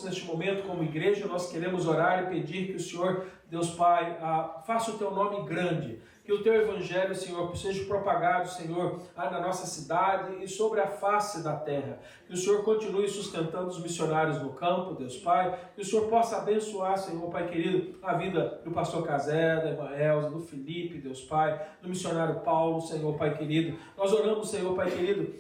Neste momento, como igreja, nós queremos orar e pedir que o Senhor, Deus Pai, faça o Teu nome grande, que o Teu Evangelho, Senhor, seja propagado, Senhor, na nossa cidade e sobre a face da terra. Que o Senhor continue sustentando os missionários no campo, Deus Pai, que o Senhor possa abençoar, Senhor, Pai querido, a vida do pastor Casé, da irmã Elza, do Felipe, Deus Pai, do missionário Paulo, Senhor, Pai querido. Nós oramos, Senhor, Pai querido,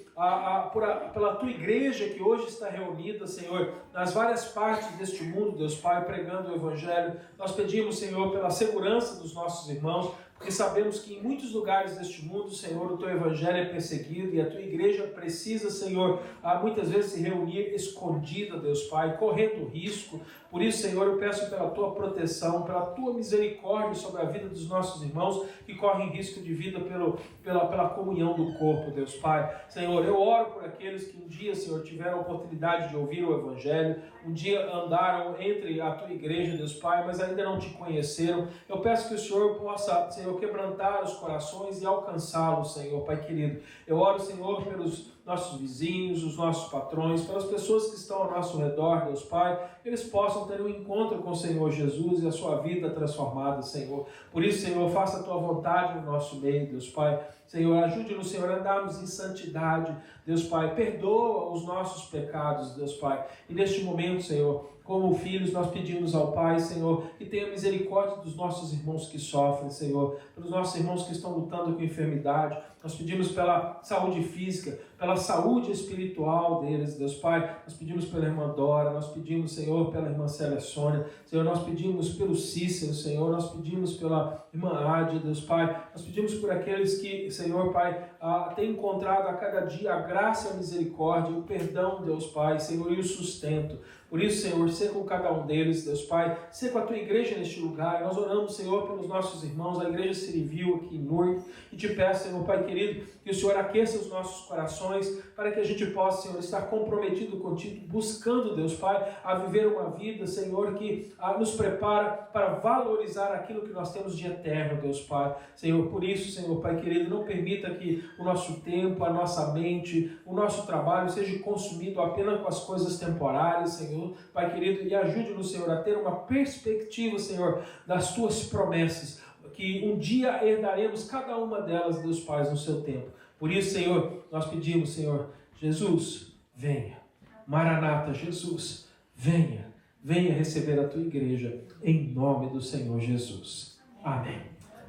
pela Tua igreja que hoje está reunida, Senhor, nas várias partes deste mundo, Deus Pai, pregando o Evangelho. Nós pedimos, Senhor, pela segurança dos nossos irmãos, porque sabemos que em muitos lugares deste mundo, Senhor, o Teu Evangelho é perseguido e a Tua igreja precisa, Senhor, muitas vezes se reunir escondida, Deus Pai, correndo risco. Por isso, Senhor, eu peço pela Tua proteção, pela Tua misericórdia sobre a vida dos nossos irmãos que correm risco de vida pela comunhão do corpo, Deus Pai. Senhor, eu oro por aqueles que um dia, Senhor, tiveram a oportunidade de ouvir o Evangelho, um dia andaram entre a Tua igreja, Deus Pai, mas ainda não Te conheceram. Eu peço que o Senhor possa, Senhor, quebrantar os corações e alcançá-los, Senhor, Pai querido. Eu oro, Senhor, pelos nossos vizinhos, os nossos patrões, pelas pessoas que estão ao nosso redor, Deus Pai, que eles possam ter um encontro com o Senhor Jesus e a sua vida transformada, Senhor. Por isso, Senhor, faça a Tua vontade no nosso meio, Deus Pai. Senhor, ajude-nos, Senhor, a andarmos em santidade, Deus Pai. Perdoa os nossos pecados, Deus Pai. E neste momento, Senhor, como filhos, nós pedimos ao Pai, Senhor, que tenha misericórdia dos nossos irmãos que sofrem, Senhor, pelos nossos irmãos que estão lutando com enfermidade. Nós pedimos pela saúde física, pela saúde espiritual deles, Deus Pai. Nós pedimos pela irmã Dora, nós pedimos, Senhor, pela irmã Célia Sônia, Senhor, nós pedimos pelo Cícero, Senhor, nós pedimos pela irmã Ade, Deus Pai. Nós pedimos por aqueles que, Senhor, Pai, têm encontrado a cada dia a graça e a misericórdia, o perdão, Deus Pai, Senhor, e o sustento. Por isso, Senhor, ser com cada um deles, Deus Pai, ser com a Tua igreja neste lugar. Nós oramos, Senhor, pelos nossos irmãos, a igreja Civil aqui em Newark, e Te peço, Senhor, Pai querido, que o Senhor aqueça os nossos corações, para que a gente possa, Senhor, estar comprometido contigo, buscando, Deus Pai, a viver uma vida, Senhor, que nos prepara para valorizar aquilo que nós temos de eterno, Deus Pai. Senhor, por isso, Senhor, Pai querido, não permita que o nosso tempo, a nossa mente, o nosso trabalho seja consumido apenas com as coisas temporárias, Senhor, Pai querido, e ajude-nos, Senhor, a ter uma perspectiva, Senhor, das Tuas promessas, que um dia herdaremos cada uma delas, Deus Pai, no seu tempo. Por isso, Senhor, nós pedimos, Senhor, Jesus, venha. Maranata, Jesus, venha. Venha receber a Tua igreja, em nome do Senhor Jesus. Amém.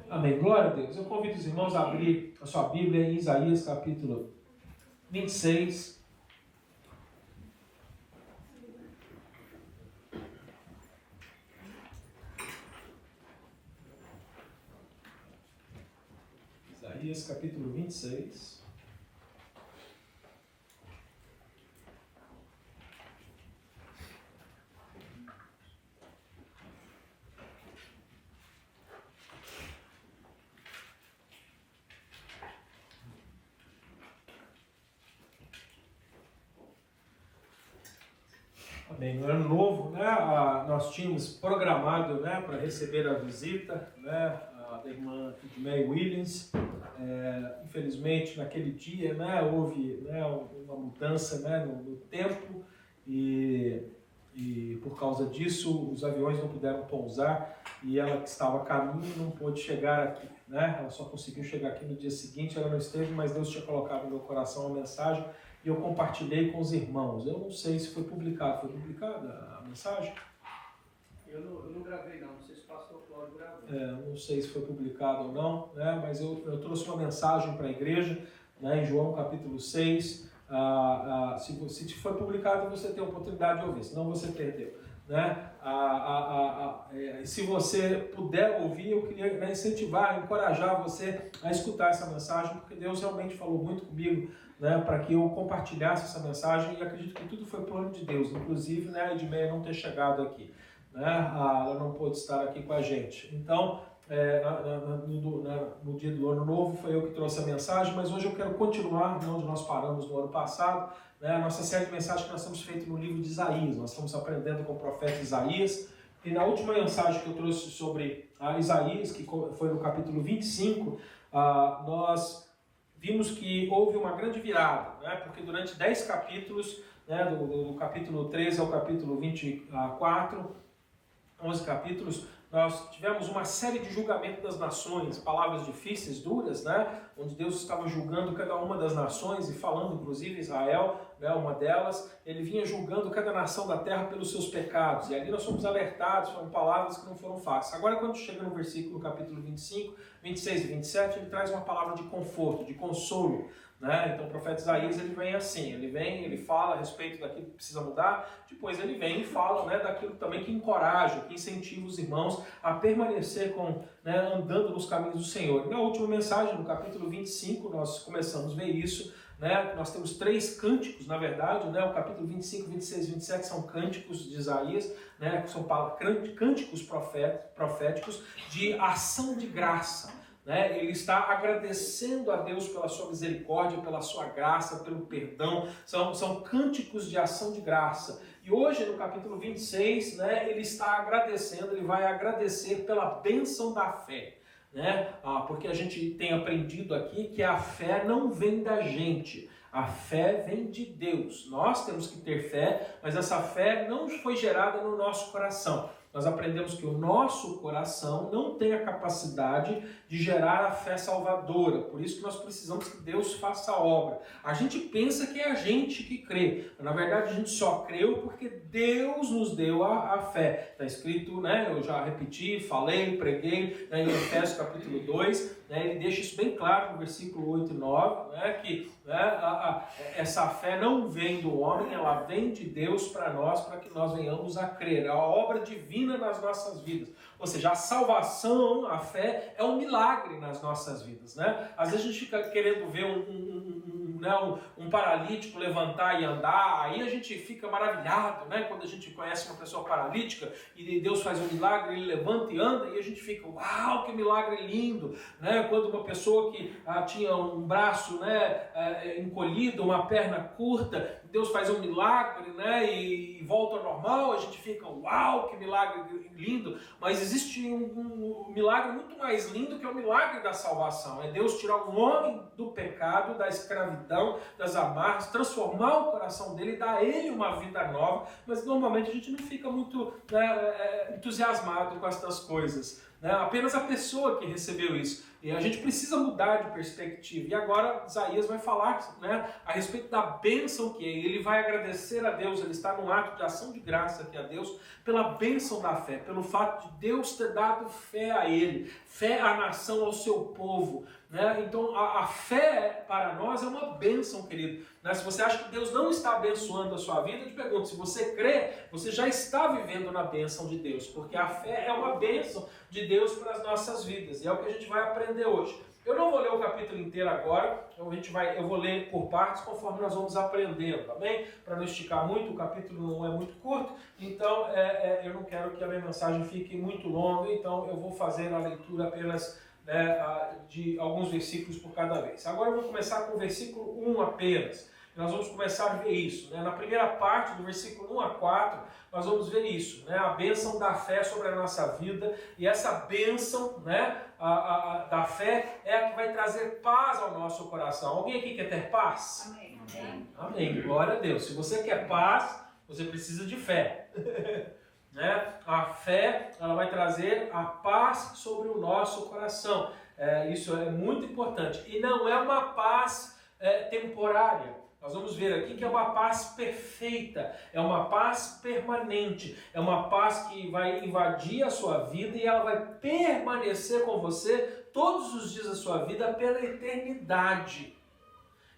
Amém. Glória a Deus. Eu convido os irmãos a abrir a sua Bíblia em Isaías capítulo 26. Isaías capítulo 26. Amém. No ano novo, né, nós tínhamos programado, né, para receber a visita, né, da irmã Edmé Williams. Infelizmente, naquele dia, né, houve, né, uma mudança, né, no tempo e por causa disso os aviões não puderam pousar e ela que estava a caminho não pôde chegar aqui, né? Ela só conseguiu chegar aqui no dia seguinte, ela não esteve, mas Deus tinha colocado no meu coração uma mensagem e eu compartilhei com os irmãos. Eu não sei se foi publicado. Foi publicada a mensagem? Eu não gravei não sei se o pastor Cláudio gravou. Não sei se foi publicado ou não, né? Mas eu trouxe uma mensagem para a igreja, né, em João capítulo 6. Se foi publicado, você tem a oportunidade de ouvir, senão você perdeu, né? Se você puder ouvir, eu queria, né, incentivar, encorajar você a escutar essa mensagem, porque Deus realmente falou muito comigo, né, para que eu compartilhasse essa mensagem, e acredito que tudo foi plano de Deus, inclusive, né, a Edmeia não ter chegado aqui, né? Ela não pôde estar aqui com a gente. Então, no dia do ano novo foi eu que trouxe a mensagem, mas hoje eu quero continuar onde nós paramos no ano passado, né, a nossa série de mensagens que nós temos feito no livro de Isaías. Nós estamos aprendendo com o profeta Isaías, e na última mensagem que eu trouxe sobre Isaías, que foi no capítulo 25, nós vimos que houve uma grande virada, né, porque durante 10 capítulos né, do capítulo 13 ao capítulo 24, 11 capítulos, nós tivemos uma série de julgamento das nações, palavras difíceis, duras, né? Onde Deus estava julgando cada uma das nações e falando, inclusive, Israel, né, uma delas, ele vinha julgando cada nação da terra pelos seus pecados. E ali nós fomos alertados, foram palavras que não foram fáceis. Agora, quando chega no versículo, capítulo 25, 26 e 27, ele traz uma palavra de conforto, de consolo. Né? Então o profeta Isaías ele vem assim, ele fala a respeito daquilo que precisa mudar, depois ele vem e fala, né, daquilo também que encoraja, que incentiva os irmãos a permanecer andando nos caminhos do Senhor. Na última mensagem, no capítulo 25, nós começamos a ver isso, né? Nós temos 3 cânticos, na verdade, né? O capítulo 25, 26 e 27 são cânticos de Isaías, né? São cânticos proféticos de ação de graça. Né? Ele está agradecendo a Deus pela sua misericórdia, pela sua graça, pelo perdão, são cânticos de ação de graça. E hoje, no capítulo 26, né, ele está agradecendo, ele vai agradecer pela bênção da fé. Né? Porque a gente tem aprendido aqui que a fé não vem da gente, a fé vem de Deus. Nós temos que ter fé, mas essa fé não foi gerada no nosso coração. Nós aprendemos que o nosso coração não tem a capacidade de gerar a fé salvadora. Por isso que nós precisamos que Deus faça a obra. A gente pensa que é a gente que crê. Mas, na verdade, a gente só creu porque Deus nos deu a fé. Está escrito, né? Eu já repeti, falei, preguei, né, em Efésios capítulo 2. Né, ele deixa isso bem claro no versículo 8 e 9, né, que essa fé não vem do homem, ela vem de Deus para nós, para que nós venhamos a crer. É a obra divina nas nossas vidas. Ou seja, a salvação, a fé, é um milagre nas nossas vidas. Né? Às vezes a gente fica querendo ver um paralítico levantar e andar, aí a gente fica maravilhado, né? Quando a gente conhece uma pessoa paralítica e Deus faz um milagre, ele levanta e anda, e a gente fica, uau, que milagre lindo! Né? Quando uma pessoa que tinha um braço, né, encolhido, uma perna curta, Deus faz um milagre, né, e volta ao normal, a gente fica, uau, que milagre lindo! Mas existe um milagre muito mais lindo que é o milagre da salvação. É Deus tirar um homem do pecado, da escravidão, das amarras, transformar o coração dele e dar a ele uma vida nova, mas normalmente a gente não fica muito entusiasmado com essas coisas. Né? Apenas a pessoa que recebeu isso. E a gente precisa mudar de perspectiva. E agora Isaías vai falar, né, a respeito da bênção que é. Ele vai agradecer a Deus, ele está num ato de ação de graça aqui a Deus, pela bênção da fé, pelo fato de Deus ter dado fé a ele, fé à nação, ao seu povo. Né? Então a fé para nós é uma bênção, querido. Né? Se você acha que Deus não está abençoando a sua vida, eu te pergunto, se você crê, você já está vivendo na bênção de Deus, porque a fé é uma bênção de Deus para as nossas vidas, e é o que a gente vai aprender hoje. Eu não vou ler o capítulo inteiro agora, eu vou ler por partes conforme nós vamos aprendendo, tá bem? Para não esticar muito, o capítulo não é muito curto, então eu não quero que a minha mensagem fique muito longa, então eu vou fazer a leitura apenas de alguns versículos por cada vez. Agora eu vou começar com o versículo 1 apenas. Nós vamos começar a ver isso. Né? Na primeira parte, do versículo 1 a 4, nós vamos ver isso. Né? A bênção da fé sobre a nossa vida. E essa bênção, né, da fé é a que vai trazer paz ao nosso coração. Alguém aqui quer ter paz? Amém. Amém. Amém. Glória a Deus. Se você quer paz, você precisa de fé. Né? A fé, ela vai trazer a paz sobre o nosso coração. Isso é muito importante. E não é uma paz temporária. Nós vamos ver aqui que é uma paz perfeita, é uma paz permanente, é uma paz que vai invadir a sua vida e ela vai permanecer com você todos os dias da sua vida pela eternidade.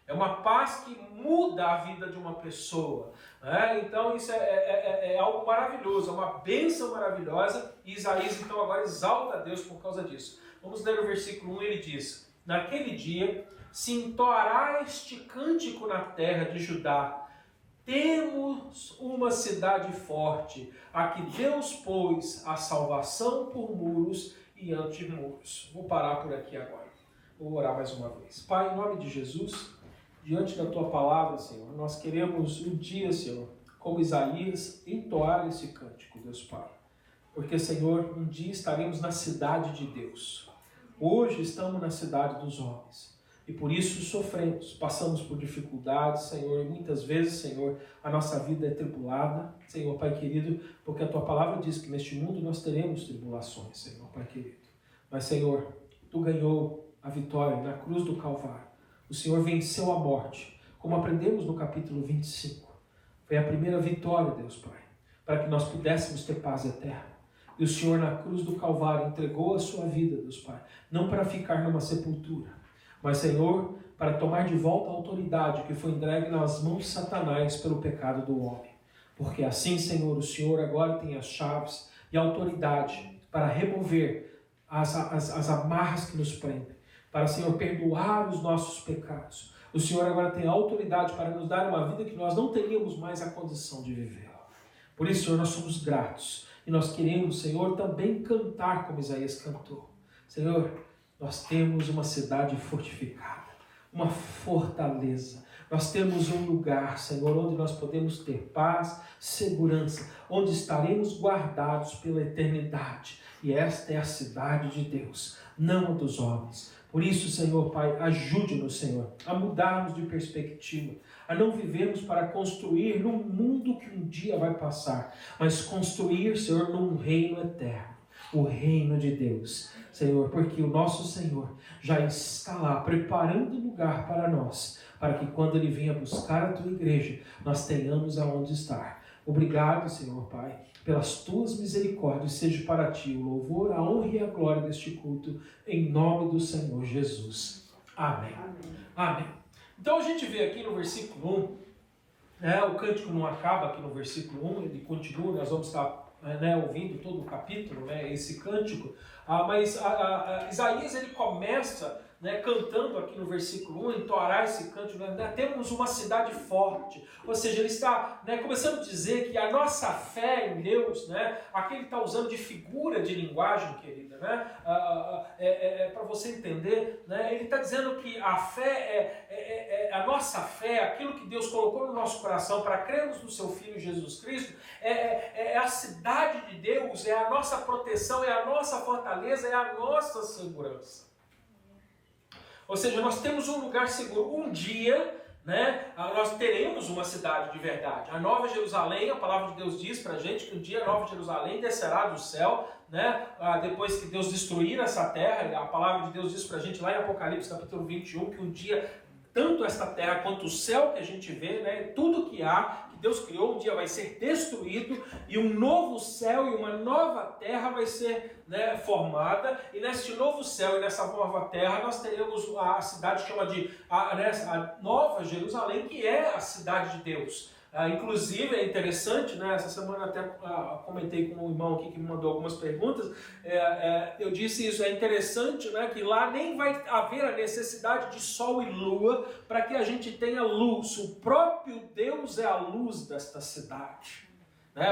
É uma paz que muda a vida de uma pessoa. Né? Então isso é algo maravilhoso, é uma bênção maravilhosa, e Isaías então agora exalta a Deus por causa disso. Vamos ler o versículo 1, ele diz: naquele dia se entoará este cântico na terra de Judá. Temos uma cidade forte, a que Deus pôs a salvação por muros e antemuros. Vou parar por aqui agora. Vou orar mais uma vez. Pai, em nome de Jesus, diante da Tua palavra, Senhor, nós queremos um dia, Senhor, como Isaías, entoar esse cântico, Deus Pai. Porque, Senhor, um dia estaremos na cidade de Deus. Hoje estamos na cidade dos homens. E por isso sofremos, passamos por dificuldades, Senhor, e muitas vezes, Senhor, a nossa vida é tribulada, Senhor, Pai querido, porque a Tua palavra diz que neste mundo nós teremos tribulações, Senhor, Pai querido. Mas, Senhor, Tu ganhou a vitória na cruz do Calvário. O Senhor venceu a morte, como aprendemos no capítulo 25. Foi a primeira vitória, Deus Pai, para que nós pudéssemos ter paz eterna. E o Senhor, na cruz do Calvário, entregou a sua vida, Deus Pai, não para ficar numa sepultura, mas, Senhor, para tomar de volta a autoridade que foi entregue nas mãos de Satanás pelo pecado do homem. Porque assim, Senhor, o Senhor agora tem as chaves e a autoridade para remover as amarras que nos prendem, para, Senhor, perdoar os nossos pecados. O Senhor agora tem a autoridade para nos dar uma vida que nós não teríamos mais a condição de viver. Por isso, Senhor, nós somos gratos e nós queremos, Senhor, também cantar como Isaías cantou. Senhor, nós temos uma cidade fortificada, uma fortaleza. Nós temos um lugar, Senhor, onde nós podemos ter paz, segurança, onde estaremos guardados pela eternidade. E esta é a cidade de Deus, não a dos homens. Por isso, Senhor Pai, ajude-nos, Senhor, a mudarmos de perspectiva, a não vivermos para construir num mundo que um dia vai passar, mas construir, Senhor, num reino eterno, o reino de Deus. Senhor, porque o nosso Senhor já está lá preparando lugar para nós, para que quando Ele venha buscar a Tua igreja, nós tenhamos aonde estar. Obrigado, Senhor Pai, pelas Tuas misericórdias, seja para Ti o louvor, a honra e a glória deste culto, em nome do Senhor Jesus. Amém. Amém. Amém. Então a gente vê aqui no versículo 1, o cântico não acaba aqui no versículo 1, ele continua, nós vamos estar ouvindo todo o capítulo, esse cântico, mas Isaías ele começa cantando aqui no versículo 1, entoar esse cântico, temos uma cidade forte, ou seja, ele está começando a dizer que a nossa fé em Deus, aqui ele está usando de figura de linguagem, querida, para você entender, ele está dizendo que a fé a nossa fé, aquilo que Deus colocou no nosso coração para crermos no seu Filho Jesus Cristo, é a cidade de Deus, é a nossa proteção, é a nossa fortaleza, é a nossa segurança. Ou seja, nós temos um lugar seguro. Um dia, nós teremos uma cidade de verdade. A Nova Jerusalém, a palavra de Deus diz para a gente que um dia a Nova Jerusalém descerá do céu, depois que Deus destruir essa terra. A palavra de Deus diz para a gente lá em Apocalipse capítulo 21, que um dia tanto esta terra quanto o céu que a gente vê, tudo que há, que Deus criou, um dia vai ser destruído e um novo céu e uma nova terra vai ser formada. E neste novo céu e nessa nova terra nós teremos a cidade que chama de a Nova Jerusalém, que é a cidade de Deus. Inclusive é interessante, essa semana até comentei com um irmão aqui que me mandou algumas perguntas, eu disse isso, é interessante que lá nem vai haver a necessidade de sol e lua para que a gente tenha luz. O próprio Deus é a luz desta cidade.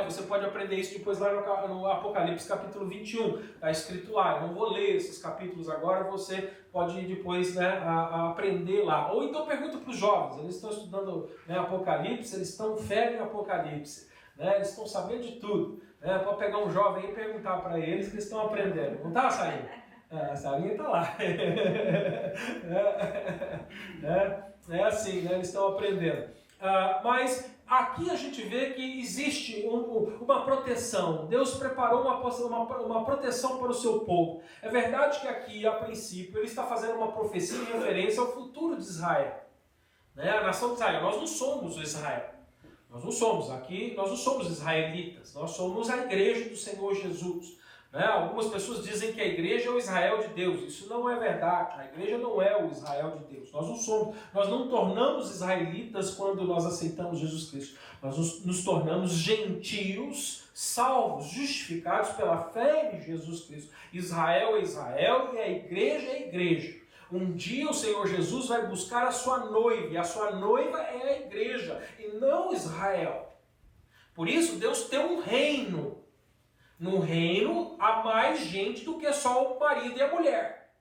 Você pode aprender isso depois lá no Apocalipse capítulo 21, está escrito lá. Eu não vou ler esses capítulos agora, você pode ir depois aprender lá. Ou então pergunta para os jovens, eles estão estudando Apocalipse, eles estão fé em Apocalipse, eles estão sabendo de tudo. Pode pegar um jovem e perguntar para eles que eles estão aprendendo. Não está, Sarinha? A Sarinha está lá. É assim, eles estão aprendendo. Mas aqui a gente vê que existe uma proteção. Deus preparou uma proteção para o seu povo. É verdade que aqui, a princípio, ele está fazendo uma profecia em referência ao futuro de Israel. A nação de Israel. Nós não somos o Israel. Nós não somos aqui, nós não somos israelitas. Nós somos a igreja do Senhor Jesus. Algumas pessoas dizem que a igreja é o Israel de Deus. Isso não é verdade. A igreja não é o Israel de Deus. Nós não somos. Nós não tornamos israelitas quando nós aceitamos Jesus Cristo. Nós nos tornamos gentios, salvos, justificados pela fé em Jesus Cristo. Israel é Israel e a igreja é a igreja. Um dia o Senhor Jesus vai buscar a sua noiva. E a sua noiva é a igreja e não Israel. Por isso Deus tem um reino. No reino há mais gente do que só o marido e a mulher.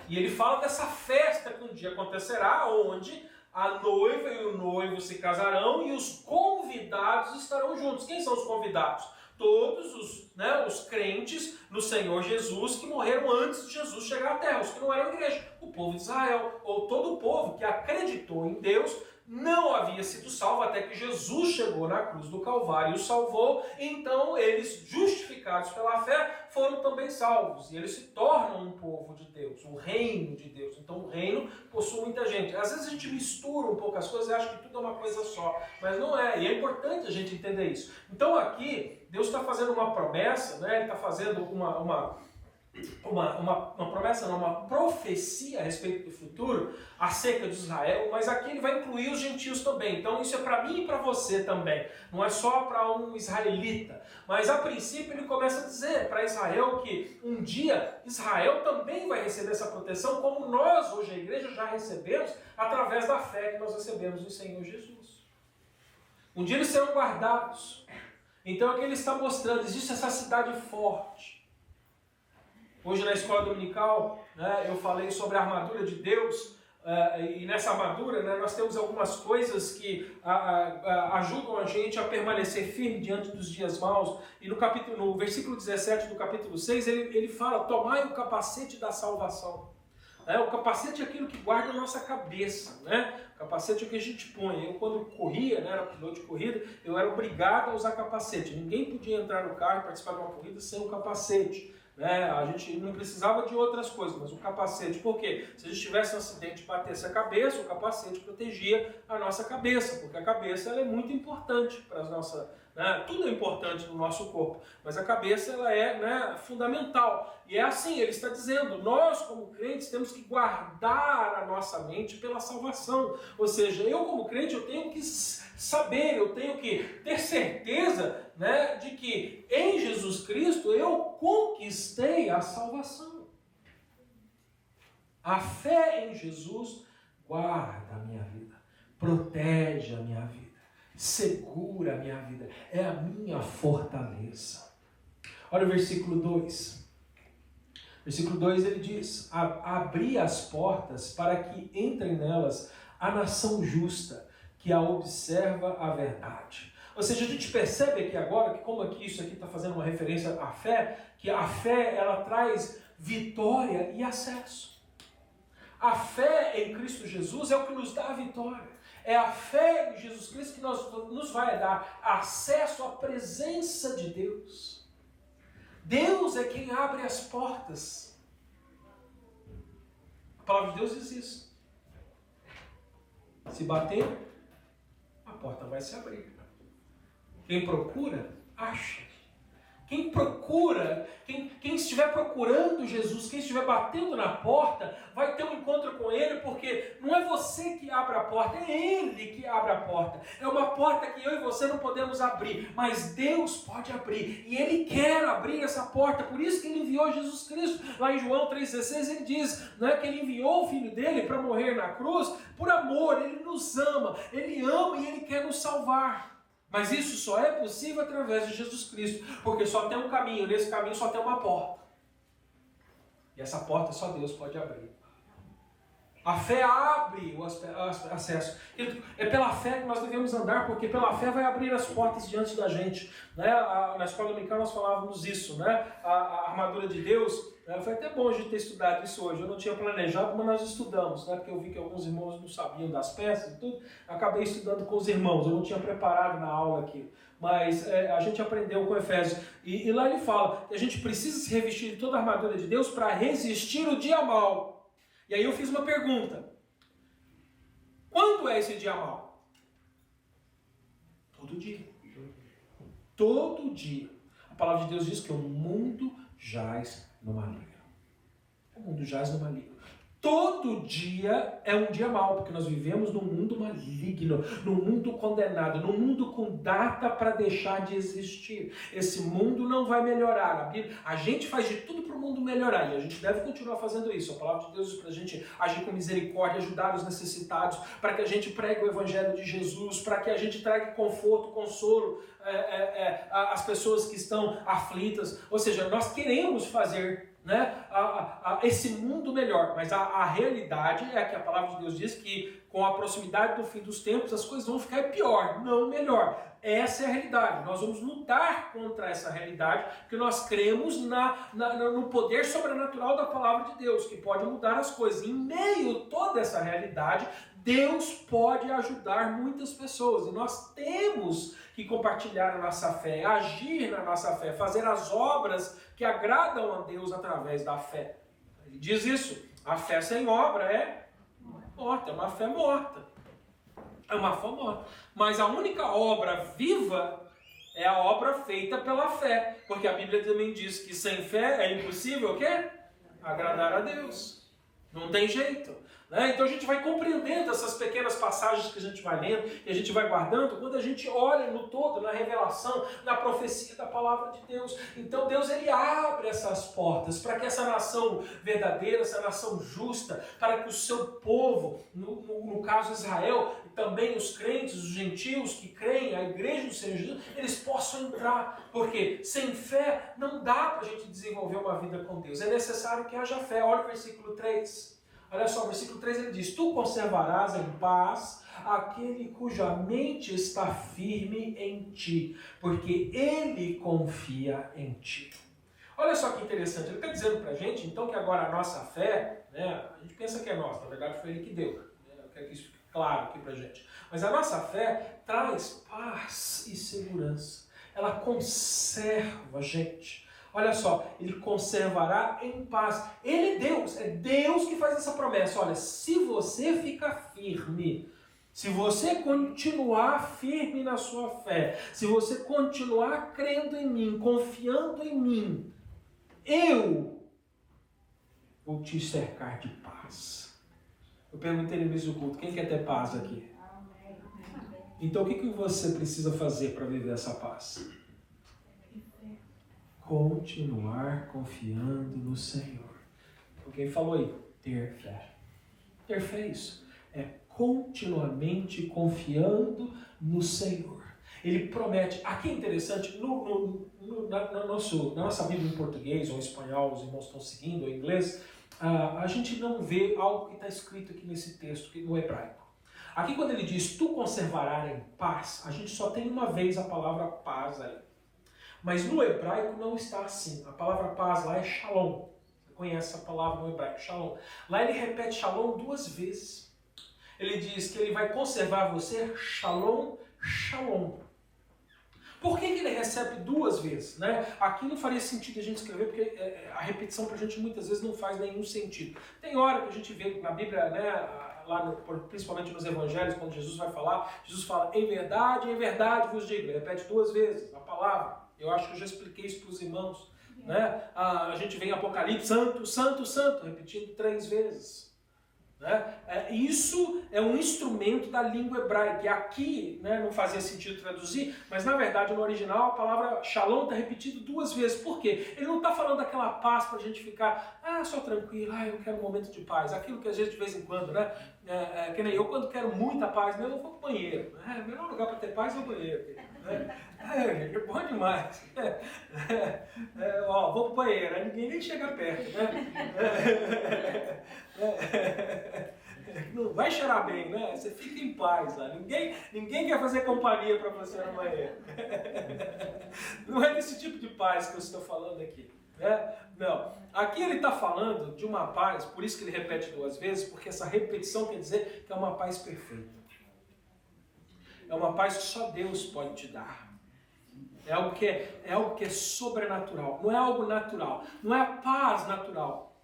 E ele fala dessa festa que um dia acontecerá, onde a noiva e o noivo se casarão e os convidados estarão juntos. Quem são os convidados? todos os crentes no Senhor Jesus que morreram antes de Jesus chegar à terra, os que não eram igreja, o povo de Israel, ou todo o povo que acreditou em Deus, não havia sido salvo até que Jesus chegou na cruz do Calvário e os salvou. Então eles, justificados pela fé, foram também salvos. E eles se tornam um povo de Deus, um reino de Deus. Então o reino possui muita gente. Às vezes a gente mistura um pouco as coisas e acha que tudo é uma coisa só. Mas não é. E é importante a gente entender isso. Então aqui, Deus está fazendo uma promessa, né? Ele está fazendo uma promessa, não, uma profecia a respeito do futuro acerca de Israel, mas aqui ele vai incluir os gentios também. Então isso é para mim e para você também, não é só para um israelita, mas a princípio ele começa a dizer para Israel que um dia Israel também vai receber essa proteção, como nós hoje a igreja já recebemos através da fé que nós recebemos no Senhor Jesus. Um dia eles serão guardados. Então é o que ele está mostrando, existe essa cidade forte. Hoje na escola dominical, né, eu falei sobre a armadura de Deus, e nessa armadura, né, nós temos algumas coisas que ajudam a gente a permanecer firme diante dos dias maus. E no versículo 17 do capítulo 6, ele fala: tomai o capacete da salvação. O capacete é aquilo que guarda a nossa cabeça, né? O capacete é o que a gente põe. Eu, quando corria, né, era piloto de corrida, eu era obrigado a usar capacete. Ninguém podia entrar no carro e participar de uma corrida sem o capacete. A gente não precisava de outras coisas, mas o capacete, por quê? Se a gente tivesse um acidente e batesse a cabeça, o capacete protegia a nossa cabeça, porque a cabeça ela é muito importante para as nossas... tudo é importante no nosso corpo, mas a cabeça ela é fundamental. E é assim, ele está dizendo, nós como crentes temos que guardar a nossa mente pela salvação. Ou seja, eu como crente eu tenho que saber, eu tenho que ter certeza, né, de que em Jesus Cristo eu conquistei a salvação. A fé em Jesus guarda a minha vida, protege a minha vida, segura a minha vida, é a minha fortaleza. Olha o versículo 2. Versículo 2 ele diz: abri as portas para que entrem nelas a nação justa, que a observa a verdade. Ou seja, a gente percebe aqui agora que, como aqui isso aqui está fazendo uma referência à fé, que a fé ela traz vitória e acesso. A fé em Cristo Jesus é o que nos dá a vitória. É a fé em Jesus Cristo que nos vai dar acesso à presença de Deus. Deus é quem abre as portas. A palavra de Deus diz isso. Se bater, a porta vai se abrir. Quem procura, acha. Quem procura, quem estiver procurando Jesus, quem estiver batendo na porta, vai ter um encontro com Ele, porque não é você que abre a porta, é Ele que abre a porta. É uma porta que eu e você não podemos abrir, mas Deus pode abrir, e Ele quer abrir essa porta, por isso que Ele enviou Jesus Cristo. Lá em João 3,16 Ele diz, né, que Ele enviou o Filho dEle para morrer na cruz por amor. Ele nos ama e Ele quer nos salvar. Mas isso só é possível através de Jesus Cristo, porque só tem um caminho, nesse caminho só tem uma porta. E essa porta só Deus pode abrir. A fé abre o acesso. É pela fé que nós devemos andar, porque pela fé vai abrir as portas diante da gente. Na escola dominical nós falávamos isso, né? A armadura de Deus. Foi até bom a gente ter estudado isso hoje. Eu não tinha planejado, mas nós estudamos, né? Porque eu vi que alguns irmãos não sabiam das peças e tudo. Acabei estudando com os irmãos. Eu não tinha preparado na aula aquilo. Mas a gente aprendeu com Efésios. E lá ele fala que a gente precisa se revestir de toda a armadura de Deus para resistir o dia mau. E aí eu fiz uma pergunta. Quando é esse dia mau? Todo dia. Todo dia. A palavra de Deus diz que o mundo jaz no maligno. O mundo jaz no maligno. Todo dia é um dia mau, porque nós vivemos num mundo maligno, num mundo condenado, num mundo com data para deixar de existir. Esse mundo não vai melhorar. A gente faz de tudo para o mundo melhorar, e a gente deve continuar fazendo isso. A palavra de Deus diz para a gente agir com misericórdia, ajudar os necessitados, para que a gente pregue o Evangelho de Jesus, para que a gente traga conforto, consolo às pessoas que estão aflitas. Ou seja, nós queremos fazer né, esse mundo melhor. Mas a realidade é que a palavra de Deus diz que com a proximidade do fim dos tempos as coisas vão ficar pior, não melhor. Essa é a realidade. Nós vamos lutar contra essa realidade, porque nós cremos no poder sobrenatural da palavra de Deus, que pode mudar as coisas. Em meio a toda essa realidade, Deus pode ajudar muitas pessoas. E nós temos que compartilhar a nossa fé, agir na nossa fé, fazer as obras que agradam a Deus através da fé. Ele diz isso. A fé sem obra é morta, é uma fé morta. É uma fé morta. Mas a única obra viva é a obra feita pela fé. Porque a Bíblia também diz que sem fé é impossível o quê? Agradar a Deus. Não tem jeito. Né? Então a gente vai compreendendo essas pequenas passagens que a gente vai lendo e a gente vai guardando quando a gente olha no todo, na revelação, na profecia da palavra de Deus. Então Deus ele abre essas portas para que essa nação verdadeira, essa nação justa, para que o seu povo, no caso Israel, e também os crentes, os gentios que creem, a igreja do Senhor Jesus, eles possam entrar. Porque sem fé não dá para a gente desenvolver uma vida com Deus. É necessário que haja fé. Olha o versículo 3. Olha só, o versículo 3 ele diz: Tu conservarás em paz aquele cuja mente está firme em ti, porque ele confia em ti. Olha só que interessante, ele está dizendo para a gente, então, que agora a nossa fé, né, a gente pensa que é nossa, na verdade foi ele que deu. Eu quero que isso fique claro aqui para a gente. Mas a nossa fé traz paz e segurança. Ela conserva a gente. Olha só, ele conservará em paz. Ele é Deus que faz essa promessa. Olha, se você ficar firme, se você continuar firme na sua fé, se você continuar crendo em mim, confiando em mim, eu vou te cercar de paz. Eu perguntei no início do culto, quem quer ter paz aqui? Então o que você precisa fazer para viver essa paz? Continuar confiando no Senhor. Alguém falou aí, ter fé. Ter fé é isso. É continuamente confiando no Senhor. Ele promete. Aqui é interessante, na nossa Bíblia em português ou em espanhol, os irmãos estão seguindo, ou em inglês, a gente não vê algo que está escrito aqui nesse texto, no hebraico. Aqui quando ele diz, tu conservarás em paz, a gente só tem uma vez a palavra paz aí. Mas no hebraico não está assim. A palavra paz lá é shalom. Você conhece essa palavra no hebraico, shalom. Lá ele repete shalom 2 vezes. Ele diz que ele vai conservar você shalom, shalom. Por que ele recebe 2 vezes? Né? Aqui não faria sentido a gente escrever, porque a repetição para a gente muitas vezes não faz nenhum sentido. Tem hora que a gente vê na Bíblia, né, principalmente nos evangelhos, quando Jesus vai falar, Jesus fala, em verdade vos digo. Ele repete 2 vezes a palavra. Eu acho que eu já expliquei isso para os irmãos. Né? A gente vê em Apocalipse, santo, santo, santo, repetindo 3 vezes. Né? Isso é um instrumento da língua hebraica. E aqui, né, não fazia sentido traduzir, mas na verdade no original a palavra shalom está repetida 2 vezes. Por quê? Ele não está falando daquela paz para a gente ficar, só tranquilo, eu quero um momento de paz. Aquilo que a gente de vez em quando, né? Que nem eu, quando quero muita paz mesmo, eu vou para o banheiro. O melhor lugar para ter paz é o banheiro. Né? É bom demais. Vou pro banheiro, aí ninguém nem chega perto, né? Não vai cheirar bem, né? Você fica em paz lá. Ninguém quer fazer companhia para você no banheiro. Não é desse tipo de paz que eu estou falando aqui. Né? Não. Aqui ele está falando de uma paz, por isso que ele repete 2 vezes, porque essa repetição quer dizer que é uma paz perfeita. É uma paz que só Deus pode te dar. É algo que é sobrenatural. Não é algo natural. Não é a paz natural.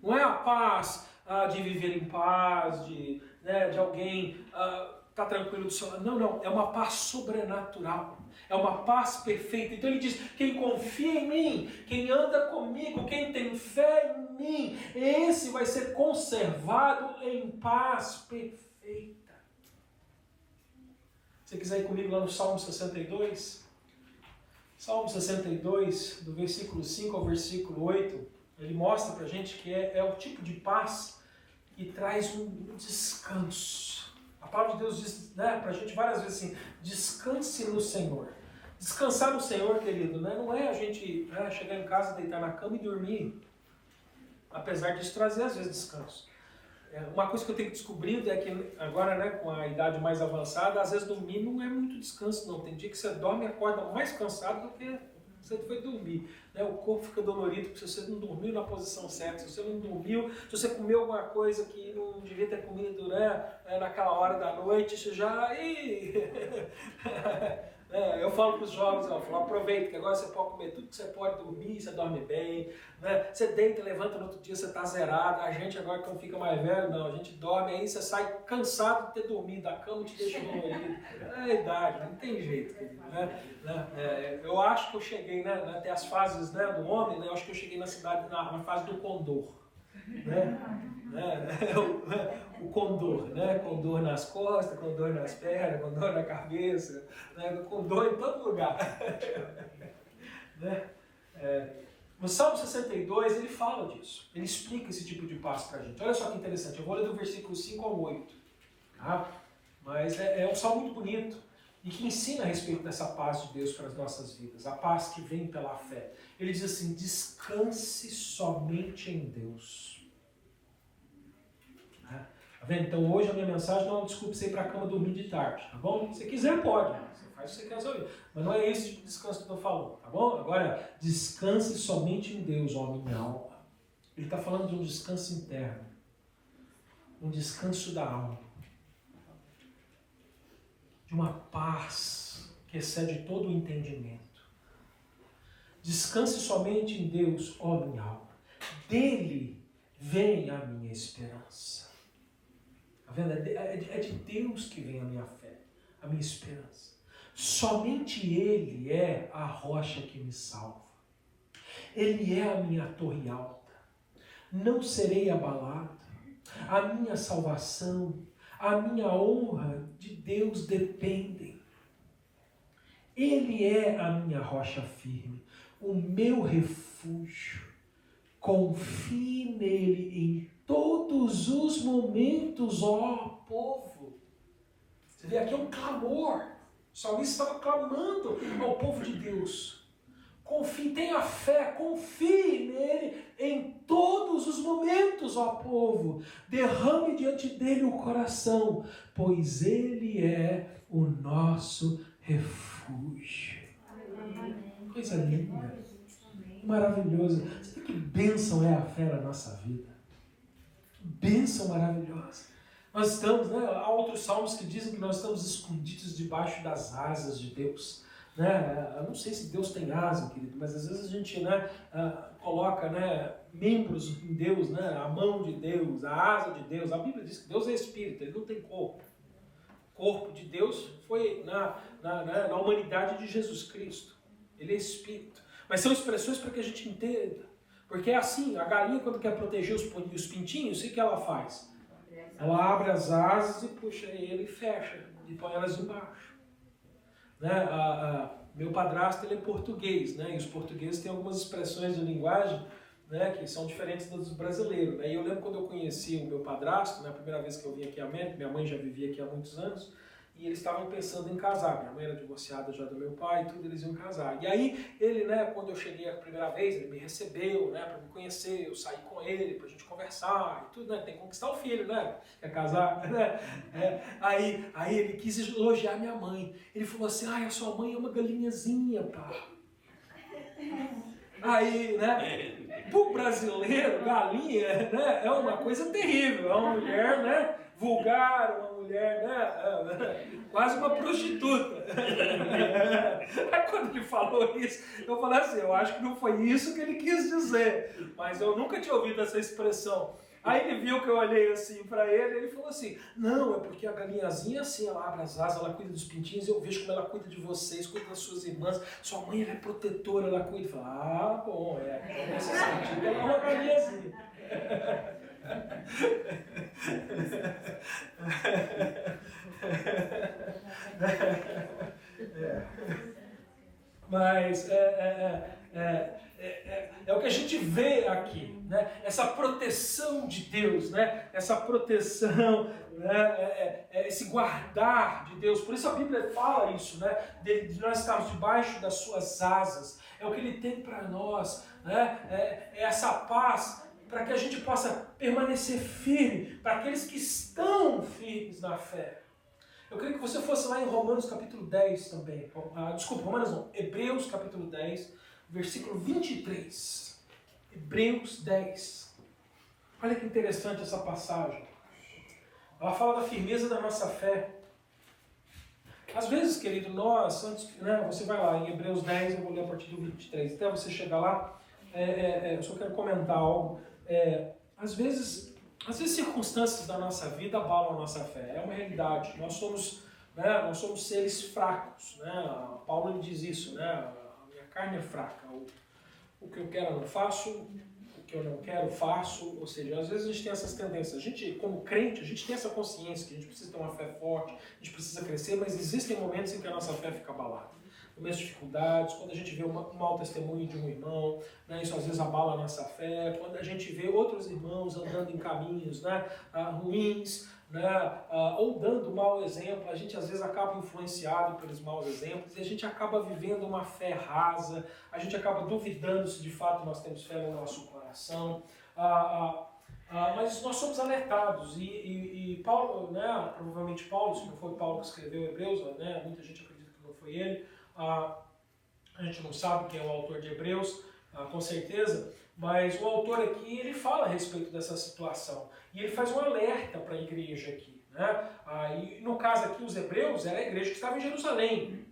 Não é a paz de viver em paz, de alguém estar tranquilo do seu lado. Não. É uma paz sobrenatural. É uma paz perfeita. Então ele diz, quem confia em mim, quem anda comigo, quem tem fé em mim, esse vai ser conservado em paz perfeita. Se você quiser ir comigo lá no Salmo 62, Salmo 62, do versículo 5 ao versículo 8, ele mostra pra gente que é o tipo de paz que traz um descanso. A palavra de Deus diz, né, pra gente várias vezes assim, descanse no Senhor. Descansar no Senhor, querido, né? Não é a gente chegar em casa, deitar na cama e dormir. Apesar disso trazer, às vezes, descanso. Uma coisa que eu tenho descobrido é que agora, né, com a idade mais avançada, às vezes dormir não é muito descanso, não. Tem dia que você dorme e acorda mais cansado do que você foi dormir. Né? O corpo fica dolorido porque você não dormiu na posição certa, se você não dormiu, se você comeu alguma coisa que não devia ter comido, né, naquela hora da noite, você já... Eu falo para os jovens, aproveita que agora você pode comer tudo que você pode dormir, você dorme bem, né? Você deita, levanta no outro dia, você está zerado. A gente agora quando fica mais velho, não, a gente dorme, aí você sai cansado de ter dormido, a cama te deixa dolorido. É a idade, não tem jeito, querido, né? Eu acho que eu cheguei, né, até as fases, né, do homem, né, eu acho que eu cheguei na fase do condor. Né? O condor, né? Condor nas costas, condor nas pernas, condor na cabeça, né? Condor em todo lugar. Né? No Salmo 62 ele fala disso, ele explica esse tipo de paz para a gente. Olha só que interessante, eu vou ler do versículo 5 ao 8, tá? Mas é um salmo muito bonito e que ensina a respeito dessa paz de Deus para as nossas vidas, a paz que vem pela fé. Ele diz assim: descanse somente em Deus. Tá vendo? Então hoje a minha mensagem não é uma desculpa para você ir para a cama dormir de tarde, tá bom? Se quiser pode, você faz o que você quer ouvir. Mas não é esse tipo de descanso que eu estou falando, tá bom? Agora, descanse somente em Deus, ó minha alma. Ele está falando de um descanso interno, um descanso da alma, de uma paz que excede todo o entendimento. Descanse somente em Deus, ó minha alma. Dele vem a minha esperança. Está vendo? É de Deus que vem a minha fé, a minha esperança. Somente Ele é a rocha que me salva. Ele é a minha torre alta. Não serei abalado. A minha salvação, a minha honra de Deus dependem. Ele é a minha rocha firme, o meu refúgio. Confie nele em todos os momentos, ó povo. Você vê aqui um clamor. O salmista estava clamando ao povo de Deus. Confie, tenha fé, confie nele em todos os momentos, ó povo. Derrame diante dele o coração, pois ele é o nosso refúgio. Coisa linda. Maravilhoso. Você vê que bênção é a fé na nossa vida. Que bênção maravilhosa. Nós estamos, né? Há outros salmos que dizem que nós estamos escondidos debaixo das asas de Deus. Né? Eu não sei se Deus tem asa, querido, mas às vezes a gente, né, coloca, né, membros em Deus, né, a mão de Deus, a asa de Deus. A Bíblia diz que Deus é espírito, ele não tem corpo. O corpo de Deus foi na humanidade de Jesus Cristo. Ele é espírito. Mas são expressões para que a gente entenda. Porque é assim, a galinha quando quer proteger os pintinhos, o que ela faz? Ela abre as asas e puxa ele e fecha, e põe elas embaixo. Né? Meu padrasto ele é português, né? E os portugueses têm algumas expressões de linguagem, né, que são diferentes dos brasileiros. Né? E eu lembro quando eu conheci o meu padrasto, né, a primeira vez que eu vim aqui à América, minha mãe já vivia aqui há muitos anos, e eles estavam pensando em casar. Minha mãe era divorciada já do meu pai e tudo, eles iam casar. E aí, ele, né, quando eu cheguei a primeira vez, ele me recebeu, né, para me conhecer, eu saí com ele, para a gente conversar e tudo, né, tem que conquistar o filho, né, quer casar, né. Aí ele quis elogiar minha mãe. Ele falou assim: a sua mãe é uma galinhazinha, pá. Aí, né, pro brasileiro, galinha, né, é uma coisa terrível, é uma mulher, né, vulgar, uma mulher, né, quase uma prostituta. Aí quando ele falou isso, eu falei assim, eu acho que não foi isso que ele quis dizer, mas eu nunca tinha ouvido essa expressão. Aí ele viu que eu olhei assim para ele, ele falou assim: não, é porque a galinhazinha assim, ela abre as asas, ela cuida dos pintinhos, eu vejo como ela cuida de vocês, cuida das suas irmãs, sua mãe ela é protetora, ela cuida. Eu falo, bom, nesse sentido ela é uma galinhazinha. Mas É o que a gente vê aqui, né? Essa proteção de Deus, né? Essa proteção, né? Esse guardar de Deus. Por isso a Bíblia fala isso, né? De nós estarmos debaixo das suas asas. É o que Ele tem para nós, né? É essa paz para que a gente possa permanecer firme, para aqueles que estão firmes na fé. Eu queria que você fosse lá em Romanos capítulo 10 também. Romanos não, Hebreus capítulo 10, versículo 23. Hebreus 10. Olha que interessante essa passagem. Ela fala da firmeza da nossa fé. Às vezes, querido, nós, antes, né, você vai lá em Hebreus 10, eu vou ler a partir do 23. Até você chegar lá, eu só quero comentar algo. Às vezes circunstâncias da nossa vida abalam a nossa fé. É uma realidade. Nós somos seres fracos. Né? Paulo ele diz isso, né? A minha carne é fraca. O que eu quero eu não faço, o que eu não quero faço. Ou seja, às vezes a gente tem essas tendências. A gente, como crente, a gente tem essa consciência que a gente precisa ter uma fé forte, a gente precisa crescer, mas existem momentos em que a nossa fé fica abalada. No meio de dificuldades, quando a gente vê um mau testemunho de um irmão, né, isso às vezes abala a nossa fé, quando a gente vê outros irmãos andando em caminhos, né, ruins, né, ou dando mau exemplo, a gente às vezes acaba influenciado pelos maus exemplos e a gente acaba vivendo uma fé rasa, a gente acaba duvidando se de fato nós temos fé no nosso coração, mas nós somos alertados e Paulo, né, provavelmente Paulo, se não foi Paulo que escreveu Hebreus, né, muita gente acredita que não foi ele, a gente não sabe quem é o autor de Hebreus, com certeza, mas o autor aqui ele fala a respeito dessa situação e ele faz um alerta para a igreja aqui. Né? E no caso aqui, os hebreus era a igreja que estava em Jerusalém.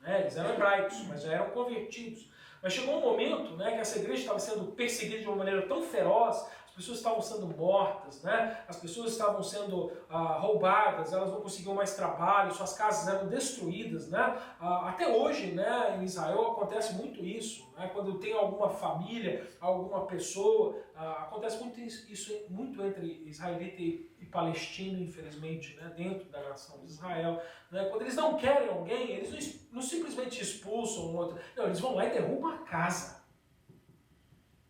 Né? Eles eram hebraicos, mas já eram convertidos. Mas chegou um momento, né, que essa igreja estava sendo perseguida de uma maneira tão feroz, as pessoas estavam sendo mortas, né? As pessoas estavam sendo roubadas, elas não conseguiam mais trabalho, suas casas eram destruídas. Né? Até hoje, né, em Israel acontece muito isso. Né? Quando tem alguma família, alguma pessoa, acontece muito isso muito entre israelita e palestino, infelizmente, né, dentro da nação de Israel. Né? Quando eles não querem alguém, eles não simplesmente expulsam o outro, não, eles vão lá e derrubam a casa.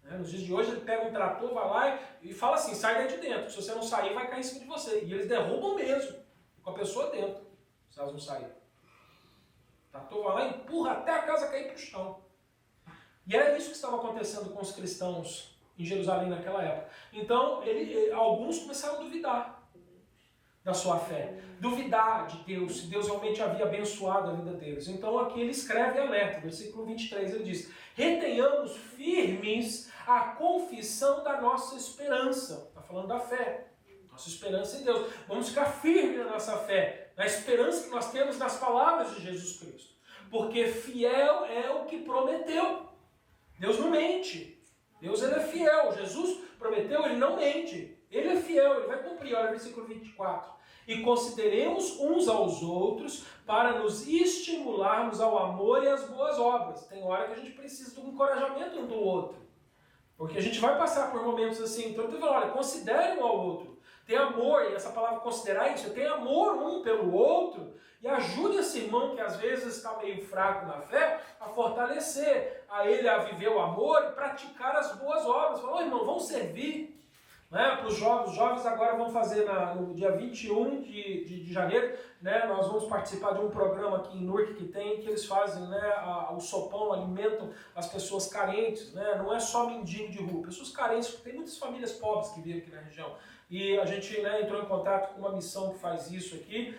Nos dias de hoje, ele pega um trator, vai lá e fala assim, sai daí de dentro, se você não sair, vai cair em cima de você. E eles derrubam mesmo, com a pessoa dentro, se elas não saírem. O trator vai lá e empurra até a casa cair para o chão. E era isso que estava acontecendo com os cristãos em Jerusalém naquela época. Então, alguns começaram a duvidar da sua fé, duvidar de Deus, se Deus realmente havia abençoado a vida deles. Então aqui ele escreve alerta, versículo 23, ele diz, retenhamos firmes a confissão da nossa esperança. Está falando da fé, nossa esperança em Deus. Vamos ficar firmes na nossa fé, na esperança que nós temos nas palavras de Jesus Cristo. Porque fiel é o que prometeu. Deus não mente. Deus ele é fiel. Jesus prometeu, ele não mente. Ele é fiel, ele vai cumprir. Olha o versículo 24. E consideremos uns aos outros para nos estimularmos ao amor e às boas obras. Tem hora que a gente precisa do encorajamento um do outro. Porque a gente vai passar por momentos assim. Então ele fala, olha, considere um ao outro. Tem amor, e essa palavra considerar isso, tem amor um pelo outro. E ajude esse irmão que às vezes está meio fraco na fé a fortalecer a ele a viver o amor e praticar as boas obras. Fala, irmão, vamos servir. Né, para os jovens agora vão fazer no dia 21 de janeiro, né, nós vamos participar de um programa aqui em Newark que eles fazem, né, o sopão, alimentam as pessoas carentes, né, não é só mendigo de rua, pessoas carentes, tem muitas famílias pobres que vivem aqui na região. E a gente, né, entrou em contato com uma missão que faz isso aqui,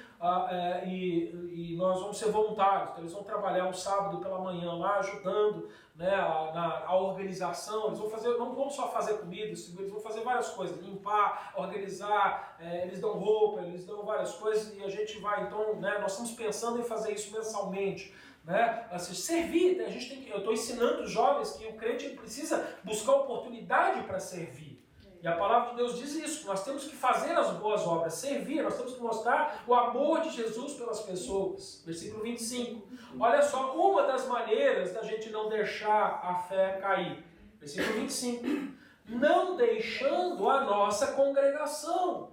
e nós vamos ser voluntários. Então eles vão trabalhar um sábado pela manhã lá, ajudando, né, a organização. Eles vão fazer, não vão só fazer comida, eles vão fazer várias coisas, limpar, organizar, eles dão roupa, eles dão várias coisas, e a gente vai, então, né, nós estamos pensando em fazer isso mensalmente. Né? Assim, servir, né? Eu estou ensinando os jovens que o crente precisa buscar oportunidade para servir. E a palavra de Deus diz isso, que nós temos que fazer as boas obras, servir, nós temos que mostrar o amor de Jesus pelas pessoas. Versículo 25. Olha só, uma das maneiras da gente não deixar a fé cair. Versículo 25. Não deixando a nossa congregação.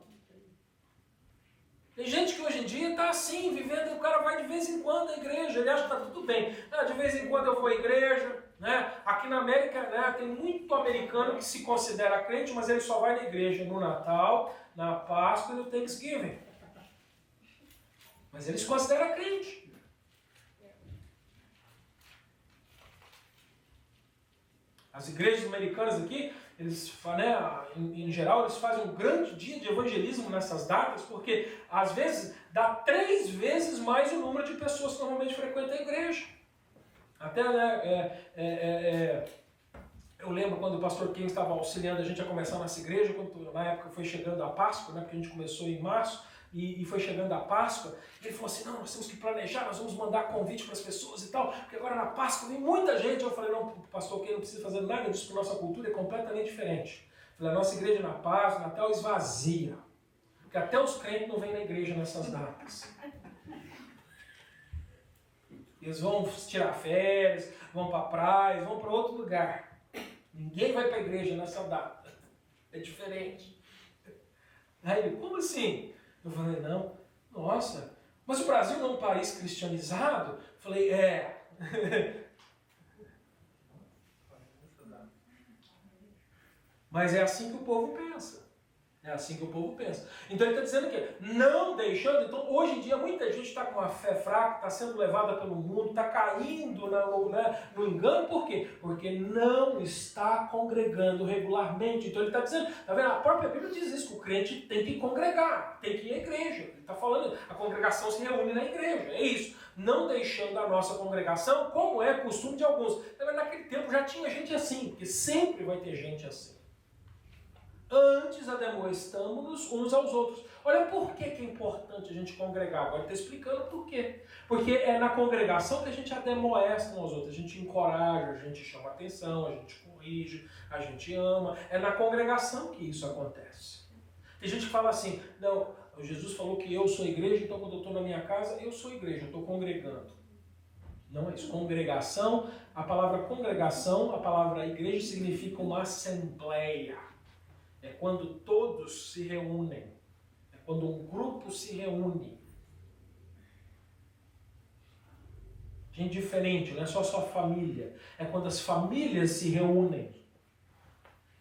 Tem gente que hoje em dia está assim, vivendo, e o cara vai de vez em quando à igreja, ele acha que está tudo bem. De vez em quando eu vou à igreja, né? Aqui na América, né, tem muito americano que se considera crente, mas ele só vai na igreja no Natal, na Páscoa e no Thanksgiving. Mas ele se considera crente. As igrejas americanas aqui, eles, né, em geral, eles fazem um grande dia de evangelismo nessas datas, porque às vezes dá 3 vezes mais o número de pessoas que normalmente frequentam a igreja. Até, né, eu lembro quando o pastor King estava auxiliando a gente a começar a nossa igreja, quando, na época foi chegando a Páscoa, né, porque a gente começou em março, e foi chegando a Páscoa, ele falou assim, não, nós temos que planejar, nós vamos mandar convite para as pessoas e tal, porque agora na Páscoa vem muita gente. Eu falei, não, pastor, que não precisa fazer nada disso, porque a nossa cultura é completamente diferente. Eu falei, a nossa igreja na Páscoa, Natal esvazia, porque até os crentes não vêm na igreja nessas datas. Eles vão tirar férias, vão para a praia, vão para outro lugar. Ninguém vai para a igreja nessa data. É diferente. Aí ele, como assim? Eu falei, não, nossa, mas o Brasil não é um país cristianizado? Eu falei, Mas é assim que o povo pensa. É assim que o povo pensa. Então ele está dizendo que não deixando. Então hoje em dia muita gente está com uma fé fraca, está sendo levada pelo mundo, está caindo no engano. Por quê? Porque não está congregando regularmente. Então ele está dizendo, tá vendo? A própria Bíblia diz isso, que o crente tem que congregar, tem que ir à igreja. Ele está falando, a congregação se reúne na igreja. É isso. Não deixando a nossa congregação, como é costume de alguns. Naquele tempo já tinha gente assim, porque sempre vai ter gente assim. Antes ademoestamos-nos uns aos outros. Olha por que é importante a gente congregar. Agora está explicando por quê. Porque é na congregação que a gente ademoesta uns aos outros. A gente encoraja, a gente chama atenção, a gente corrige, a gente ama. É na congregação que isso acontece. Tem gente que fala assim, não, Jesus falou que eu sou igreja, então quando eu estou na minha casa, eu sou igreja, eu estou congregando. Não é isso. Congregação, a palavra igreja significa uma assembleia. É quando todos se reúnem. É quando um grupo se reúne. Gente diferente, não é só sua família. É quando as famílias se reúnem.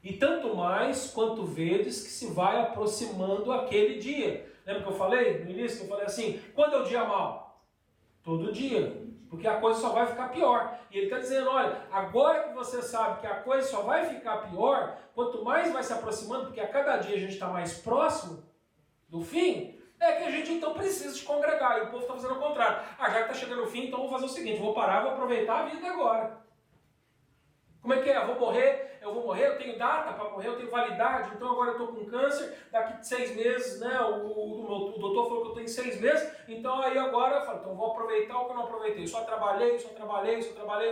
E tanto mais quanto vedes que se vai aproximando aquele dia. Lembra que eu falei no início? Que eu falei assim, quando é o dia mau? Todo dia. Porque a coisa só vai ficar pior. E ele está dizendo, olha, agora que você sabe que a coisa só vai ficar pior, quanto mais vai se aproximando, porque a cada dia a gente está mais próximo do fim, é que a gente então precisa de congregar. E o povo está fazendo o contrário. Já que está chegando o fim, então vou fazer o seguinte, vou parar, vou aproveitar a vida agora. Como é que é? Eu vou morrer, eu tenho data para morrer, eu tenho validade, então agora eu estou com câncer, daqui 6 meses, né? O doutor falou que eu tenho 6 meses, então aí agora eu falo, então eu vou aproveitar o que eu não aproveitei. Só trabalhei,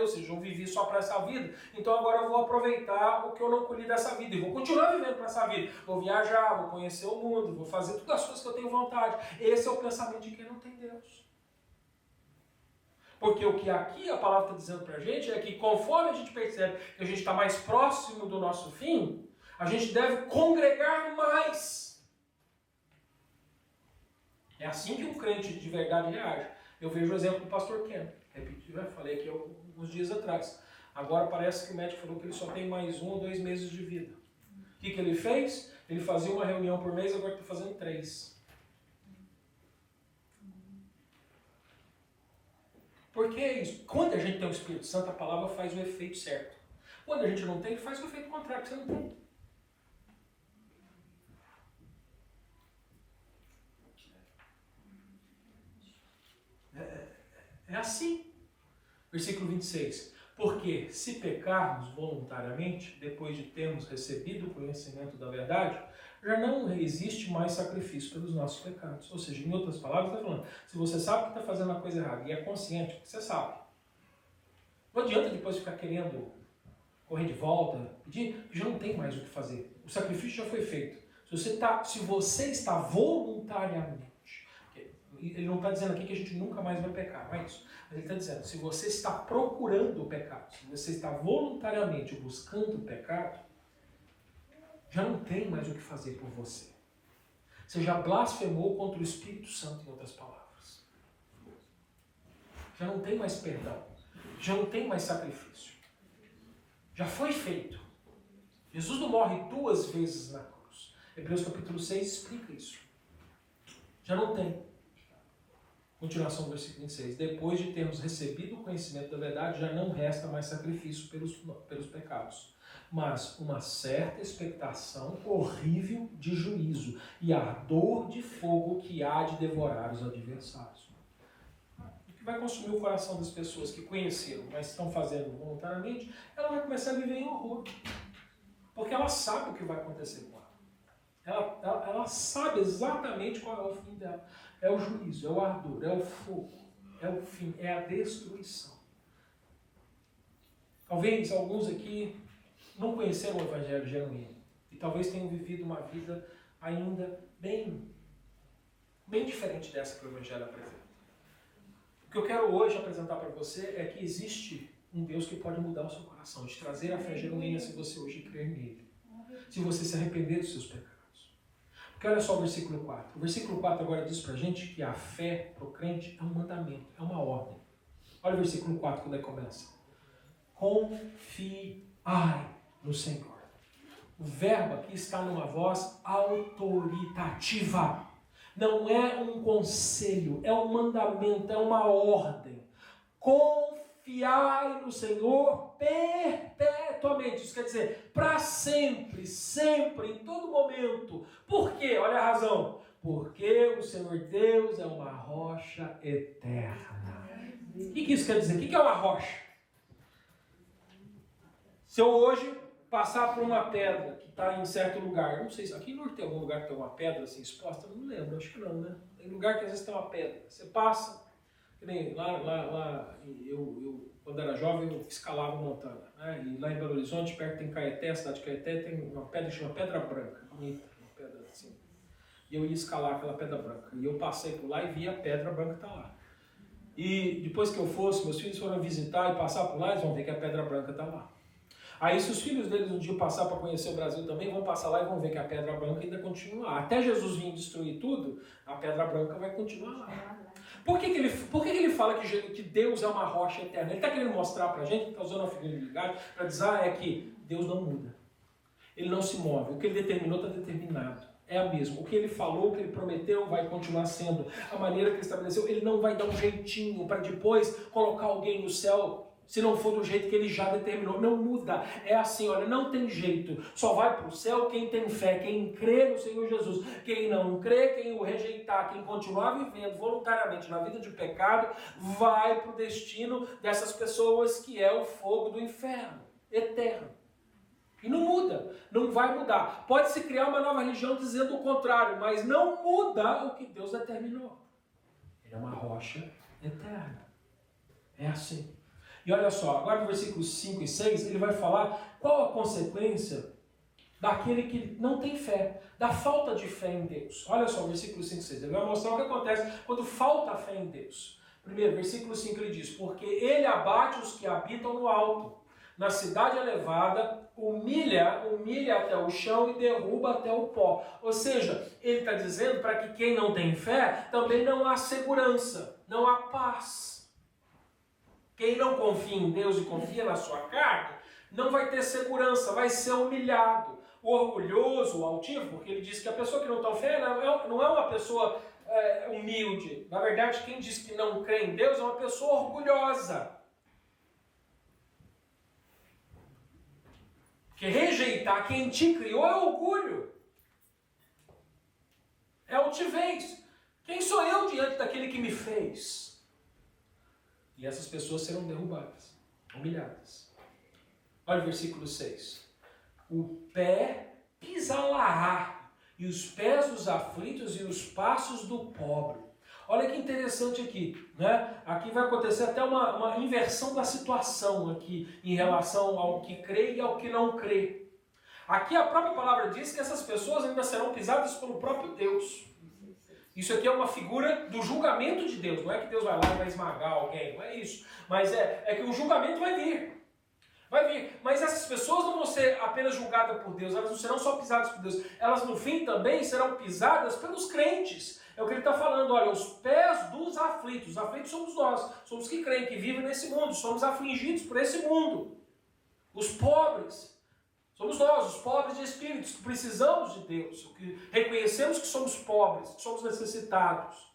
ou seja, eu vivi só para essa vida, então agora eu vou aproveitar o que eu não colhi dessa vida, e vou continuar vivendo para essa vida. Vou viajar, vou conhecer o mundo, vou fazer todas as coisas que eu tenho vontade. Esse é o pensamento de quem não tem Deus. Porque o que aqui a palavra está dizendo para a gente é que conforme a gente percebe que a gente está mais próximo do nosso fim, a gente deve congregar mais. É assim que um crente de verdade reage. Eu vejo o exemplo do pastor Ken. Repeti, já falei aqui alguns dias atrás. Agora parece que o médico falou que ele só tem mais 1 ou 2 meses de vida. O que ele fez? Ele fazia uma reunião por mês, agora está fazendo 3. Por que isso? Quando a gente tem o Espírito Santo, a palavra faz o efeito certo. Quando a gente não tem, faz o efeito contrário, que você não tem. É assim. Versículo 26. Porque se pecarmos voluntariamente, depois de termos recebido o conhecimento da verdade, já não existe mais sacrifício pelos nossos pecados. Ou seja, em outras palavras, está falando, se você sabe que está fazendo a coisa errada e é consciente, você sabe. Não adianta depois ficar querendo correr de volta, pedir, já não tem mais o que fazer. O sacrifício já foi feito. Se você está voluntariamente, ele não está dizendo aqui que a gente nunca mais vai pecar, não é isso. Mas ele está dizendo, se você está procurando o pecado, se você está voluntariamente buscando o pecado, já não tem mais o que fazer por você. Você já blasfemou contra o Espírito Santo, em outras palavras. Já não tem mais perdão. Já não tem mais sacrifício. Já foi feito. Jesus não morre 2 vezes na cruz. Hebreus capítulo 6 explica isso. Já não tem. Continuação do versículo 26. Depois de termos recebido o conhecimento da verdade, já não resta mais sacrifício pelos pecados, mas uma certa expectação horrível de juízo e ardor de fogo que há de devorar os adversários. O que vai consumir o coração das pessoas que conheceram, mas estão fazendo voluntariamente, ela vai começar a viver em horror. Porque ela sabe o que vai acontecer com ela. Ela sabe exatamente qual é o fim dela. É o juízo, é o ardor, é o fogo, é o fim, é a destruição. Talvez alguns aqui não conheceram o Evangelho genuíno. E talvez tenham vivido uma vida ainda bem diferente dessa que o Evangelho apresenta. O que eu quero hoje apresentar para você é que existe um Deus que pode mudar o seu coração, te trazer a fé genuína se você hoje crer nele. Se você se arrepender dos seus pecados. Porque olha só o versículo 4. O versículo 4 agora diz pra gente que a fé pro crente é um mandamento, é uma ordem. Olha o versículo 4 quando ele começa. Confiai no Senhor. O verbo aqui está numa voz autoritativa. Não é um conselho, é um mandamento, é uma ordem. Confiai no Senhor perpetuamente. Isso quer dizer, para sempre, sempre, em todo momento. Por quê? Olha a razão. Porque o Senhor Deus é uma rocha eterna. O que isso quer dizer? O que é uma rocha? Se eu hoje passar por uma pedra que está em certo lugar, não sei se aqui em Norte tem algum lugar que tem uma pedra assim exposta, não lembro, acho que não, né? Tem lugar que às vezes tem uma pedra. Você passa, que nem lá eu quando era jovem, eu escalava montanha, né? E lá em Belo Horizonte, perto tem Caeté, a cidade de Caeté, tem uma pedra que chama Pedra Branca, bonita, uma pedra assim. E eu ia escalar aquela pedra branca. E eu passei por lá e vi a pedra branca estar lá. E depois que eu fosse, meus filhos foram visitar e passar por lá, eles vão ver que a pedra branca está lá. Aí se os filhos deles um dia passar para conhecer o Brasil também, vão passar lá e vão ver que a pedra branca ainda continua lá. Até Jesus vir destruir tudo, a pedra branca vai continuar lá. Por que ele fala que Deus é uma rocha eterna? Ele está querendo mostrar para a gente, está usando a figura de linguagem, para dizer que Deus não muda. Ele não se move. O que ele determinou está determinado. É a mesma. O que ele falou, o que ele prometeu, vai continuar sendo. A maneira que ele estabeleceu, ele não vai dar um jeitinho para depois colocar alguém no céu, se não for do jeito que ele já determinou. Não muda. É assim, olha, não tem jeito. Só vai para o céu quem tem fé, quem crê no Senhor Jesus. Quem não crê, quem o rejeitar, quem continuar vivendo voluntariamente na vida de pecado, vai para o destino dessas pessoas que é o fogo do inferno, eterno. E não muda, não vai mudar. Pode-se criar uma nova religião dizendo o contrário, mas não muda o que Deus determinou. Ele é uma rocha eterna. É assim. E olha só, agora no versículos 5 e 6, ele vai falar qual a consequência daquele que não tem fé, da falta de fé em Deus. Olha só, versículo 5 e 6, ele vai mostrar o que acontece quando falta fé em Deus. Primeiro, versículo 5 ele diz, porque ele abate os que habitam no alto, na cidade elevada, humilha até o chão e derruba até o pó. Ou seja, ele está dizendo para que quem não tem fé, também não há segurança, não há paz. Quem não confia em Deus e confia na sua carne, não vai ter segurança, vai ser humilhado. O orgulhoso, o altivo, porque ele diz que a pessoa que não tem fé não é uma pessoa humilde. Na verdade, quem diz que não crê em Deus é uma pessoa orgulhosa. Porque rejeitar quem te criou é orgulho. É altivez. Quem sou eu diante daquele que me fez? E essas pessoas serão derrubadas, humilhadas. Olha o versículo 6. O pé pisa-la-á, e os pés dos aflitos e os passos do pobre. Olha que interessante aqui, né? Aqui vai acontecer até uma inversão da situação aqui, em relação ao que crê e ao que não crê. Aqui a própria palavra diz que essas pessoas ainda serão pisadas pelo próprio Deus. Isso aqui é uma figura do julgamento de Deus. Não é que Deus vai lá e vai esmagar alguém, não é isso. Mas é que o julgamento vai vir. Vai vir. Mas essas pessoas não vão ser apenas julgadas por Deus, elas não serão só pisadas por Deus, elas no fim também serão pisadas pelos crentes. É o que ele está falando, olha, os pés dos aflitos. Os aflitos somos nós, somos que creem, que vivem nesse mundo, somos afligidos por esse mundo. Os pobres, somos nós, os pobres de espíritos, que precisamos de Deus, que reconhecemos que somos pobres, que somos necessitados.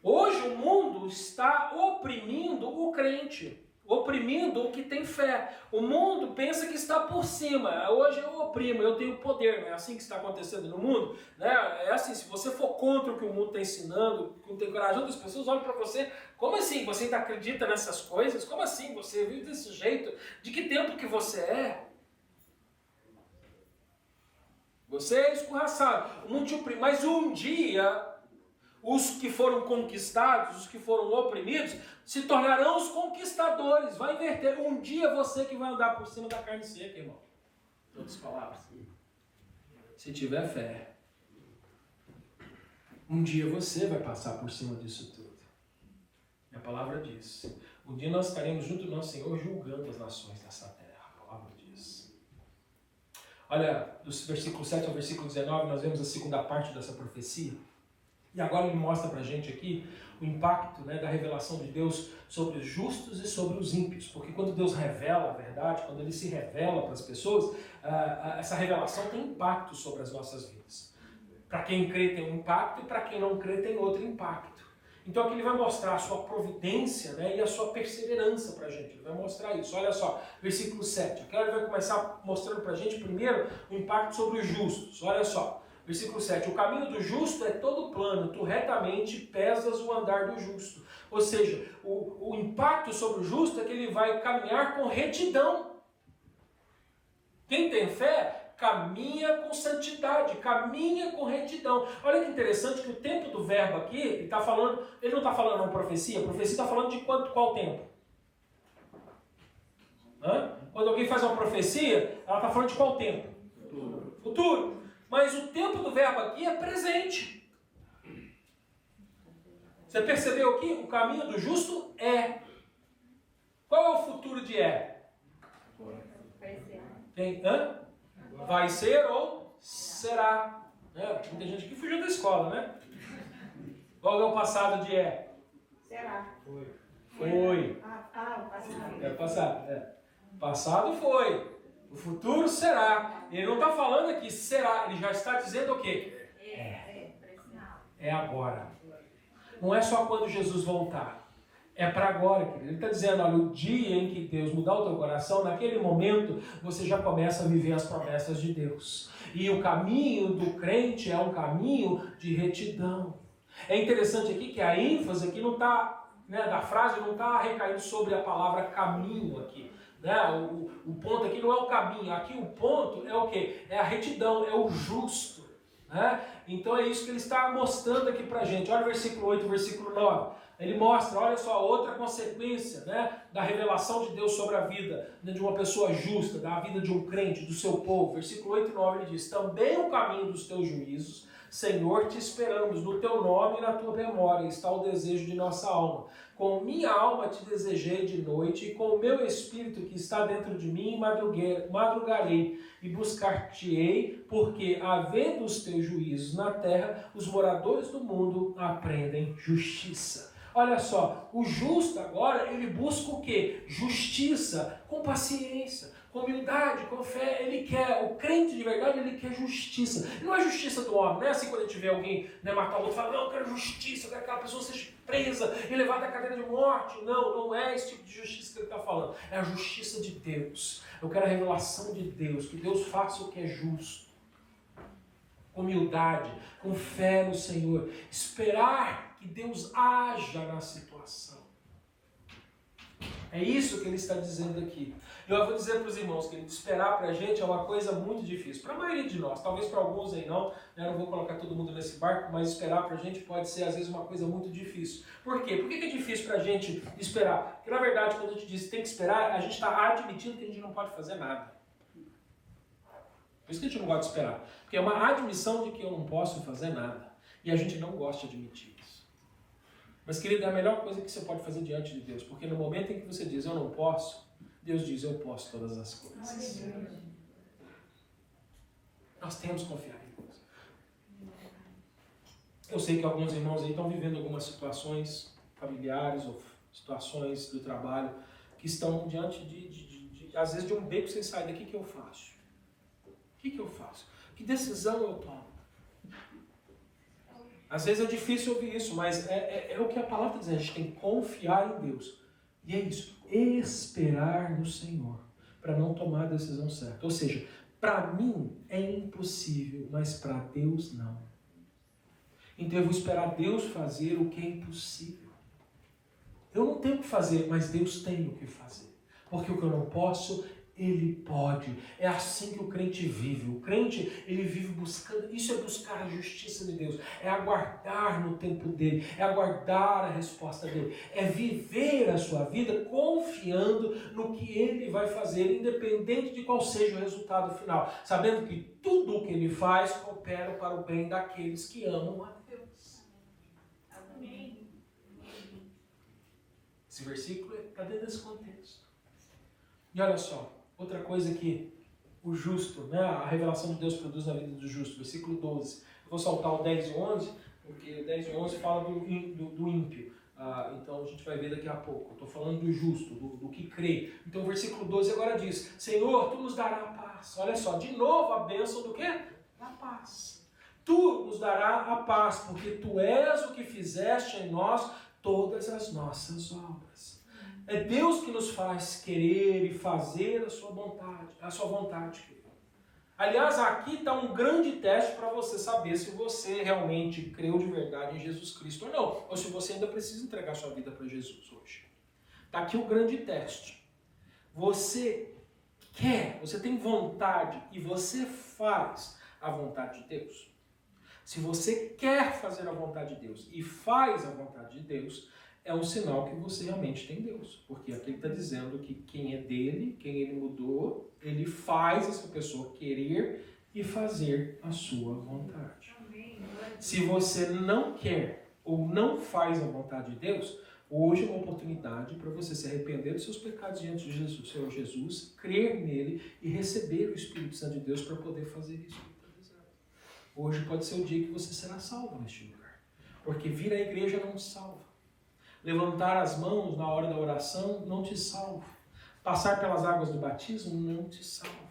Hoje o mundo está oprimindo o crente, oprimindo o que tem fé. O mundo pensa que está por cima. Hoje eu oprimo, eu tenho poder. Não é assim que está acontecendo no mundo? Né? É assim, se você for contra o que o mundo está ensinando, que não tem coragem, outras pessoas olham para você, como assim? Você ainda acredita nessas coisas? Como assim? Você vive desse jeito? De que tempo que você é? Você é escorraçado. O mundo te oprime. Mas um dia, os que foram conquistados, os que foram oprimidos, se tornarão os conquistadores. Vai inverter. Um dia você que vai andar por cima da carne seca, irmão. Em outras palavras. Se tiver fé. Um dia você vai passar por cima disso tudo. E a palavra diz. Um dia nós estaremos junto do nosso Senhor julgando as nações dessa terra. A palavra diz. Olha, dos versículos 7 ao versículo 19, nós vemos a segunda parte dessa profecia. E agora ele mostra para a gente aqui o impacto, né, da revelação de Deus sobre os justos e sobre os ímpios. Porque quando Deus revela a verdade, quando Ele se revela para as pessoas, essa revelação tem impacto sobre as nossas vidas. Para quem crê tem um impacto e para quem não crê tem outro impacto. Então aqui ele vai mostrar a sua providência, né, e a sua perseverança para a gente. Ele vai mostrar isso. Olha só, versículo 7. Aqui ele vai começar mostrando para a gente primeiro o impacto sobre os justos. Olha só. Versículo 7, o caminho do justo é todo plano, tu retamente pesas o andar do justo. Ou seja, o impacto sobre o justo é que ele vai caminhar com retidão. Quem tem fé, caminha com santidade, caminha com retidão. Olha que interessante que o tempo do verbo aqui, ele não está falando uma profecia, a profecia está falando de qual tempo? Quando alguém faz uma profecia, ela está falando de qual tempo? Futuro. Mas o tempo do verbo aqui é presente. Você percebeu aqui? O caminho do justo é. Qual é o futuro de é? Vai ser ou será. Muita gente aqui fugiu da escola, né? Qual é o passado de é? Será. Foi. O passado. É o passado. Passado foi. O futuro será. Ele não está falando aqui será. Ele já está dizendo o quê? É agora. Não é só quando Jesus voltar. É para agora, querido. Ele está dizendo, olha, o dia em que Deus mudar o teu coração, naquele momento você já começa a viver as promessas de Deus. E o caminho do crente é um caminho de retidão. É interessante aqui que a ênfase aqui não está, da frase não está recaindo sobre a palavra caminho aqui. O ponto aqui não é o caminho, aqui o ponto é o quê? É a retidão, é o justo. Então é isso que ele está mostrando aqui pra gente. Olha o versículo 8 e o versículo 9. Ele mostra, olha só, outra consequência, da revelação de Deus sobre a vida, de uma pessoa justa, da vida de um crente, do seu povo. Versículo 8 e 9 ele diz, também o caminho dos teus juízos, Senhor, te esperamos, no teu nome e na tua memória está o desejo de nossa alma. Com minha alma te desejei de noite, e com o meu espírito que está dentro de mim madrugarei e buscar-te-ei, porque, havendo os teus juízos na terra, os moradores do mundo aprendem justiça. Olha só, o justo agora, ele busca o quê? Justiça, com paciência, com humildade, com fé. Ele quer, o crente de verdade, ele quer justiça. E não é justiça do homem, não é assim quando a gente vê alguém matar o outro e fala, não, eu quero justiça, eu quero que aquela pessoa seja presa e levada à cadeira de morte. Não, não é esse tipo de justiça que ele está falando. É a justiça de Deus. Eu quero a revelação de Deus, que Deus faça o que é justo. Com humildade, com fé no Senhor. Esperar que Deus haja na situação. É isso que ele está dizendo aqui. Eu vou dizer para os irmãos que esperar para a gente é uma coisa muito difícil. Para a maioria de nós, talvez para alguns aí não. Eu não vou colocar todo mundo nesse barco, mas esperar para a gente pode ser às vezes uma coisa muito difícil. Por quê? Por que é difícil para a gente esperar? Porque na verdade quando a gente diz que tem que esperar, a gente está admitindo que a gente não pode fazer nada. Por isso que a gente não gosta de esperar. Porque é uma admissão de que eu não posso fazer nada. E a gente não gosta de admitir isso. Mas, querido, é a melhor coisa que você pode fazer diante de Deus. Porque no momento em que você diz, eu não posso, Deus diz, eu posso todas as coisas. Nós temos que confiar em Deus. Eu sei que alguns irmãos aí estão vivendo algumas situações familiares ou situações do trabalho que estão diante às vezes, de um beco sem saída. O que eu faço? O que eu faço? Que decisão eu tomo? Às vezes é difícil ouvir isso, mas é o que a palavra diz. A gente tem que confiar em Deus. E é isso. Esperar no Senhor para não tomar a decisão certa. Ou seja, para mim é impossível, mas para Deus não. Então eu vou esperar Deus fazer o que é impossível. Eu não tenho o que fazer, mas Deus tem o que fazer. Porque o que eu não posso, Ele pode. É assim que o crente vive. O crente, ele vive buscando. Isso é buscar a justiça de Deus. É aguardar no tempo dele. É aguardar a resposta dele. É viver a sua vida confiando no que Ele vai fazer, independente de qual seja o resultado final. Sabendo que tudo o que Ele faz coopera para o bem daqueles que amam a Deus. Amém. Esse versículo está dentro desse contexto. E olha só, outra coisa que o justo, né, a revelação de Deus produz na vida do justo, versículo 12. Eu vou saltar o 10 e 11, porque o 10 e 11 fala do ímpio. Então a gente vai ver daqui a pouco. Estou falando do justo, do que crê. Então o versículo 12 agora diz, Senhor, Tu nos dará a paz. Olha só, de novo a bênção do quê? Da paz. Tu nos dará a paz, porque Tu és o que fizeste em nós todas as nossas obras. É Deus que nos faz querer e fazer a sua vontade. Aliás, aqui está um grande teste para você saber se você realmente creu de verdade em Jesus Cristo ou não. Ou se você ainda precisa entregar sua vida para Jesus hoje. Está aqui o grande teste. Você quer, você tem vontade e você faz a vontade de Deus. Se você quer fazer a vontade de Deus e faz a vontade de Deus, é um sinal que você realmente tem Deus. Porque aqui ele está dizendo que quem é dele, quem ele mudou, ele faz essa pessoa querer e fazer a sua vontade. Se você não quer ou não faz a vontade de Deus, hoje é uma oportunidade para você se arrepender dos seus pecados diante do Senhor Jesus, crer nele e receber o Espírito Santo de Deus para poder fazer isso. Hoje pode ser o dia que você será salvo neste lugar. Porque vir à igreja não salva. Levantar as mãos na hora da oração não te salva. Passar pelas águas do batismo não te salva.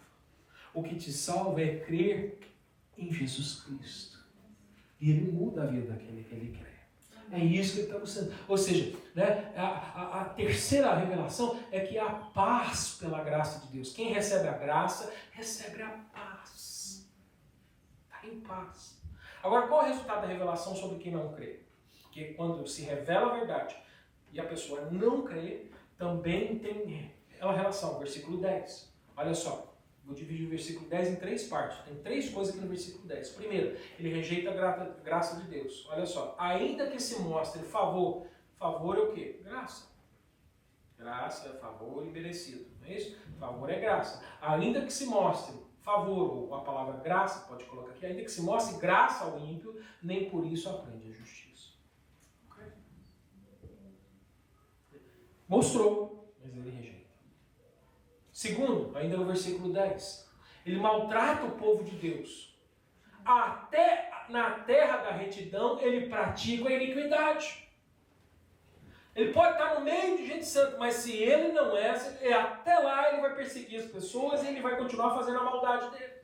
O que te salva é crer em Jesus Cristo. E Ele muda a vida daquele que Ele crê. É isso que Ele está buscando. Ou seja, né, a terceira revelação é que há paz pela graça de Deus. Quem recebe a graça, recebe a paz. Está em paz. Agora, qual é o resultado da revelação sobre quem não crê? Porque quando se revela a verdade e a pessoa não crê, também tem aquela relação. Versículo 10. Olha só, vou dividir o versículo 10 em 3 partes. Tem 3 coisas aqui no versículo 10. Primeiro, ele rejeita a graça de Deus. Olha só, ainda que se mostre favor. Favor é o quê? Graça. Graça é favor imerecido. Não é isso? Favor é graça. Ainda que se mostre favor, ou a palavra graça, pode colocar aqui, ainda que se mostre graça ao ímpio, nem por isso aprende a justiça. Mostrou, mas ele rejeita. Segundo, ainda no versículo 10, ele maltrata o povo de Deus. Até na terra da retidão, ele pratica a iniquidade. Ele pode estar no meio de gente santa, mas se ele não é, até lá ele vai perseguir as pessoas e ele vai continuar fazendo a maldade dele.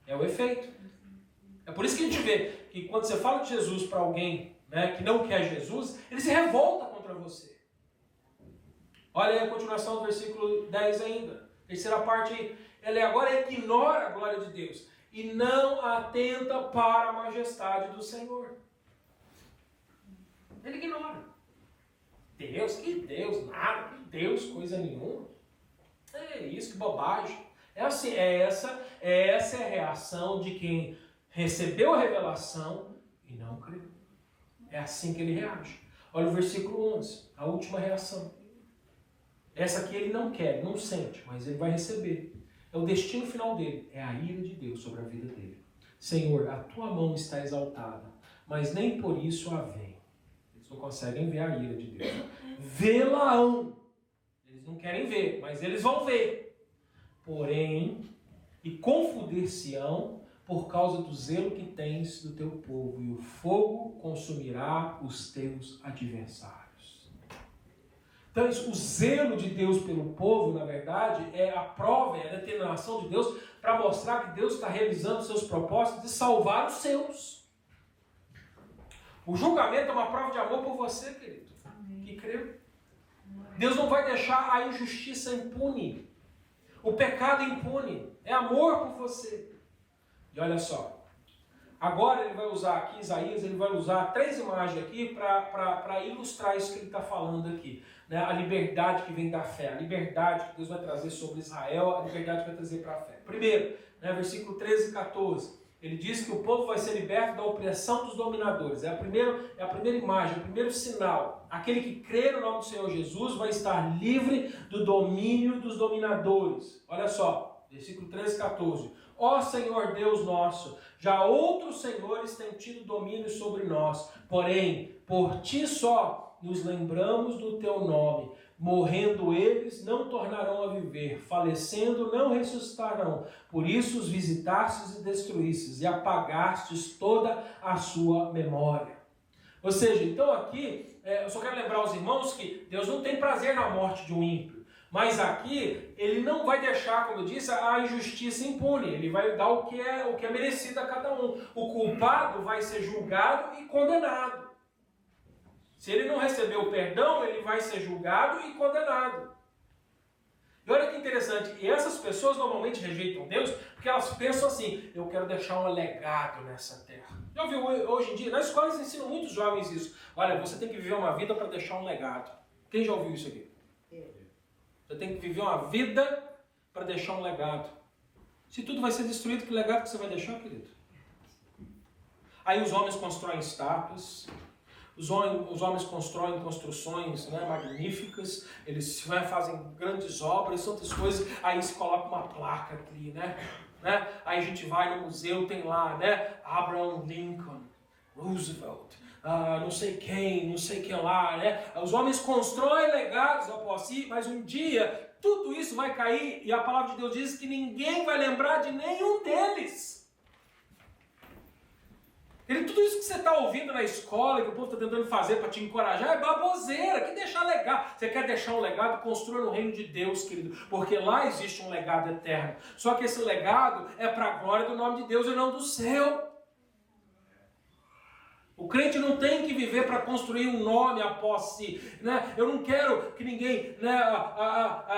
É o efeito. É por isso que a gente vê que quando você fala de Jesus para alguém, né, que não quer Jesus, ele se revolta contra você. Olha aí a continuação do versículo 10 ainda. Terceira parte, ele agora ignora a glória de Deus e não atenta para a majestade do Senhor. Ele ignora. Deus, que Deus, nada, que Deus, coisa nenhuma. É isso, que bobagem. É assim, essa é a reação de quem recebeu a revelação e não creu. É assim que ele reage. Olha o versículo 11, a última reação. Essa aqui ele não quer, não sente, mas ele vai receber. É o destino final dele, é a ira de Deus sobre a vida dele. Senhor, a tua mão está exaltada, mas nem por isso a vem. Eles não conseguem ver a ira de Deus. Vê-la-ão. Eles não querem ver, mas eles vão ver. Porém, e confundir-se-ão por causa do zelo que tens do teu povo, e o fogo consumirá os teus adversários. Então, o zelo de Deus pelo povo, na verdade, é a prova, é a determinação de Deus para mostrar que Deus está realizando seus propósitos de salvar os seus. O julgamento é uma prova de amor por você, querido, que creu. Deus não vai deixar a injustiça impune, o pecado impune. É amor por você. E olha só, agora ele vai usar aqui, Isaías, ele vai usar 3 imagens aqui para ilustrar isso que ele está falando aqui. Né? A liberdade que vem da fé, a liberdade que Deus vai trazer sobre Israel, a liberdade que vai trazer para a fé. Primeiro, né, versículo 13 e 14, ele diz que o povo vai ser liberto da opressão dos dominadores. É a primeira imagem, o primeiro sinal. Aquele que crê no nome do Senhor Jesus vai estar livre do domínio dos dominadores. Olha só, versículo 13 e 14. Ó Senhor Deus nosso, já outros senhores têm tido domínio sobre nós, porém, por ti só nos lembramos do teu nome. Morrendo eles, não tornarão a viver, falecendo, não ressuscitarão. Por isso os visitastes e destruístes, e apagastes toda a sua memória. Ou seja, então aqui, eu só quero lembrar aos irmãos que Deus não tem prazer na morte de um ímpio. Mas aqui, ele não vai deixar, como eu disse, a injustiça impune. Ele vai dar o que é merecido a cada um. O culpado vai ser julgado e condenado. Se ele não receber o perdão, ele vai ser julgado e condenado. E olha que interessante, e essas pessoas normalmente rejeitam Deus porque elas pensam assim, eu quero deixar um legado nessa terra. Já ouviu hoje em dia? Nas escolas ensinam muitos jovens isso. Olha, você tem que viver uma vida para deixar um legado. Quem já ouviu isso aqui? Você tem que viver uma vida para deixar um legado. Se tudo vai ser destruído, que legado que você vai deixar, querido? Aí os homens constroem estátuas, os homens constroem construções, né, magníficas, eles fazem grandes obras, outras coisas, aí se coloca uma placa aqui, né? Aí a gente vai no museu, tem lá, né? Abraham Lincoln, Roosevelt, não sei quem lá, né? Os homens constroem legados após si, mas um dia tudo isso vai cair e a palavra de Deus diz que ninguém vai lembrar de nenhum deles. Tudo isso que você está ouvindo na escola, que o povo está tentando fazer para te encorajar, é baboseira, que deixar legado. Você quer deixar um legado, construa no reino de Deus, querido, porque lá existe um legado eterno. Só que esse legado é para a glória do nome de Deus e não do céu. O crente não tem que viver para construir um nome após si. Né? Eu não quero que ninguém, né,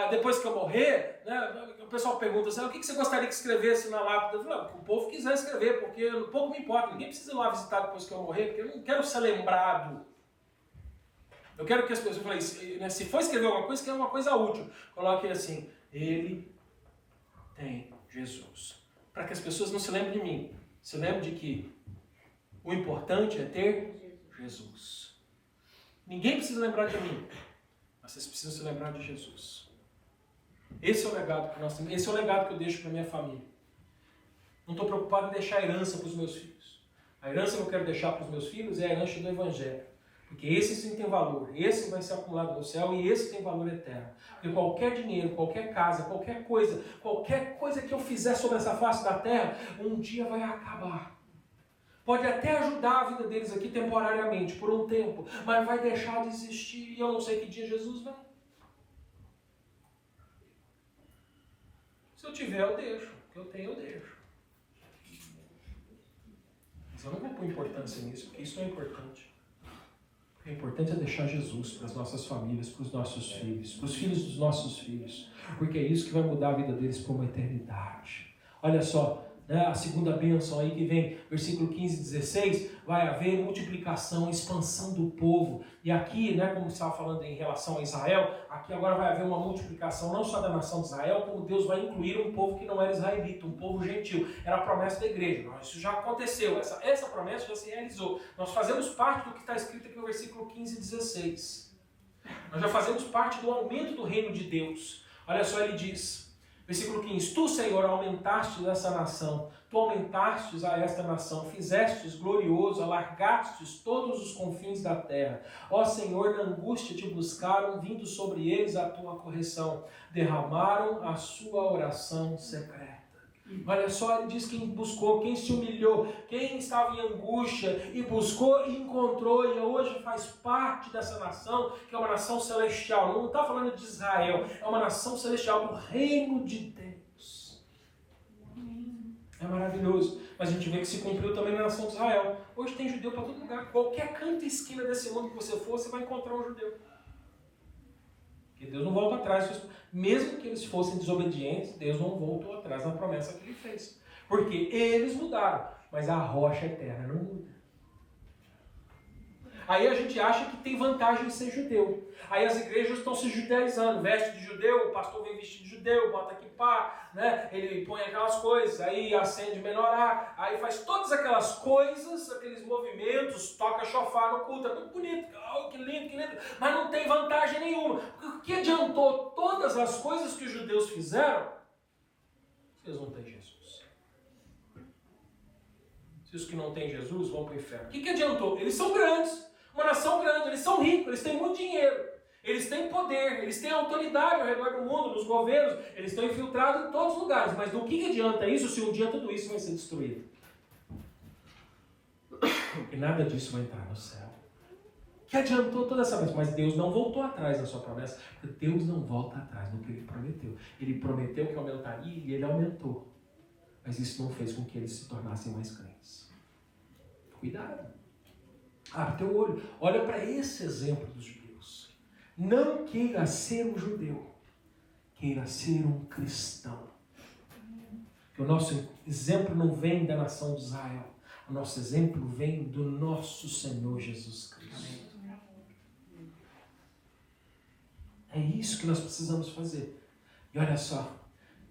depois que eu morrer, né, o pessoal pergunta assim, o que você gostaria que escrevesse na lápide? Eu falo, o que o povo quiser escrever, porque pouco me importa. Ninguém precisa ir lá visitar depois que eu morrer, porque eu não quero ser lembrado. Eu quero que as pessoas falem, né, se for escrever alguma coisa, que é uma coisa útil. Coloque assim, ele tem Jesus. Para que as pessoas não se lembrem de mim. Se lembrem de que o importante é ter Jesus. Ninguém precisa lembrar de mim, mas vocês precisam se lembrar de Jesus. Esse é o legado que nós temos, esse é o legado que eu deixo para minha família. Não estou preocupado em deixar herança para os meus filhos. A herança que eu quero deixar para os meus filhos é a herança do Evangelho. Porque esse sim tem valor, esse vai ser acumulado no céu e esse tem valor eterno. Porque qualquer dinheiro, qualquer casa, qualquer coisa que eu fizer sobre essa face da terra, um dia vai acabar. Pode até ajudar a vida deles aqui temporariamente, por um tempo, mas vai deixar de existir e eu não sei que dia Jesus vem. Se eu tiver, eu deixo. O que eu tenho, eu deixo. Mas eu não vou pôr importância nisso, porque isso não é importante. O que é importante é deixar Jesus para as nossas famílias, para os nossos filhos, para os filhos dos nossos filhos, porque é isso que vai mudar a vida deles por uma eternidade. Olha só, a segunda bênção aí que vem, versículo 15 e 16, vai haver multiplicação, expansão do povo. E aqui, né, como estava falando em relação a Israel, aqui agora vai haver uma multiplicação não só da nação de Israel, como Deus vai incluir um povo que não era israelita, um povo gentil. Era a promessa da igreja. Isso já aconteceu, essa promessa já se realizou. Nós fazemos parte do que está escrito aqui no versículo 15 e 16. Nós já fazemos parte do aumento do reino de Deus. Olha só, ele diz, Versículo 15. Tu, Senhor, aumentastes essa nação, tu aumentastes a esta nação, fizestes glorioso, alargastes todos os confins da terra. Ó Senhor, na angústia te buscaram, vindo sobre eles a tua correção, derramaram a sua oração secreta. Olha só, ele diz quem buscou, quem se humilhou, quem estava em angústia e buscou e encontrou e hoje faz parte dessa nação, que é uma nação celestial. Não está falando de Israel, é uma nação celestial do reino de Deus. É maravilhoso. Mas a gente vê que se cumpriu também na nação de Israel. Hoje tem judeu para todo lugar. Qualquer canto e esquina desse mundo que você for, você vai encontrar um judeu. Porque Deus não volta atrás. Mesmo que eles fossem desobedientes, Deus não voltou atrás na promessa que ele fez. Porque eles mudaram, mas a rocha eterna não muda. Aí a gente acha que tem vantagem em ser judeu. Aí as igrejas estão se judaizando, veste de judeu, o pastor vem vestido de judeu, bota kippá, né? Ele põe aquelas coisas, aí acende menorá, aí faz todas aquelas coisas, aqueles movimentos, toca shofar no culto, é tudo bonito, oh, que lindo, mas não tem vantagem nenhuma. O que adiantou todas as coisas que os judeus fizeram se eles não têm Jesus? Se os que não têm Jesus vão para o inferno. O que adiantou? Eles são grandes, uma nação grande, eles são ricos, eles têm muito dinheiro. Eles têm poder, eles têm autoridade ao redor do mundo, nos governos, eles estão infiltrados em todos os lugares. Mas do que adianta isso se um dia tudo isso vai ser destruído? Porque nada disso vai entrar no céu. Que adiantou toda essa vez? Mas Deus não voltou atrás na sua promessa, porque Deus não volta atrás no que Ele prometeu. Ele prometeu que aumentaria e Ele aumentou. Mas isso não fez com que eles se tornassem mais crentes. Cuidado. Abre teu olho. Olha para esse exemplo dos judeus. Não queira ser um judeu, queira ser um cristão. Porque o nosso exemplo não vem da nação de Israel, o nosso exemplo vem do nosso Senhor Jesus Cristo. É isso que nós precisamos fazer. E olha só,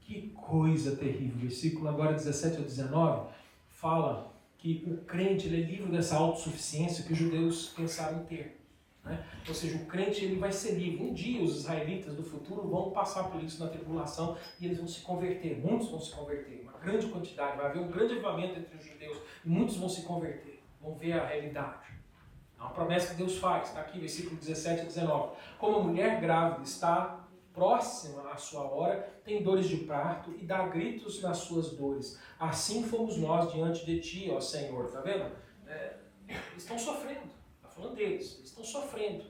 que coisa terrível. Versículo agora 17 ao 19 fala que o crente ele é livre dessa autossuficiência que os judeus pensaram ter. Né? Ou seja, o crente ele vai ser livre. Um dia os israelitas do futuro vão passar por isso na tribulação e eles vão se converter. Muitos vão se converter, uma grande quantidade. Vai haver um grande avivamento entre os judeus e muitos vão se converter, vão ver a realidade. É uma promessa que Deus faz. Está aqui, versículo 17 e 19. Como a mulher grávida está próxima à sua hora, tem dores de parto e dá gritos nas suas dores. Assim fomos nós diante de ti, ó Senhor. Está vendo? Eles estão sofrendo. Falando deles, eles estão sofrendo.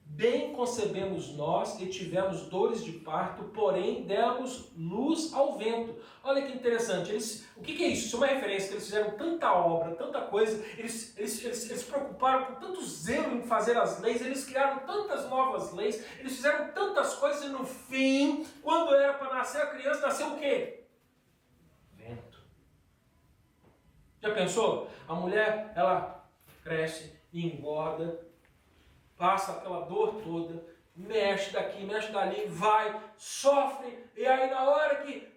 Bem concebemos nós e tivemos dores de parto, porém demos luz ao vento. Olha que interessante. O que é isso? Isso é uma referência que eles fizeram tanta obra, tanta coisa, eles se preocuparam com tanto zelo em fazer as leis, eles criaram tantas novas leis, eles fizeram tantas coisas e no fim, quando era para nascer a criança, nasceu o quê? Vento. Já pensou? A mulher, ela cresce, engorda, passa aquela dor toda, mexe daqui, mexe dali, vai, sofre, e aí na hora que...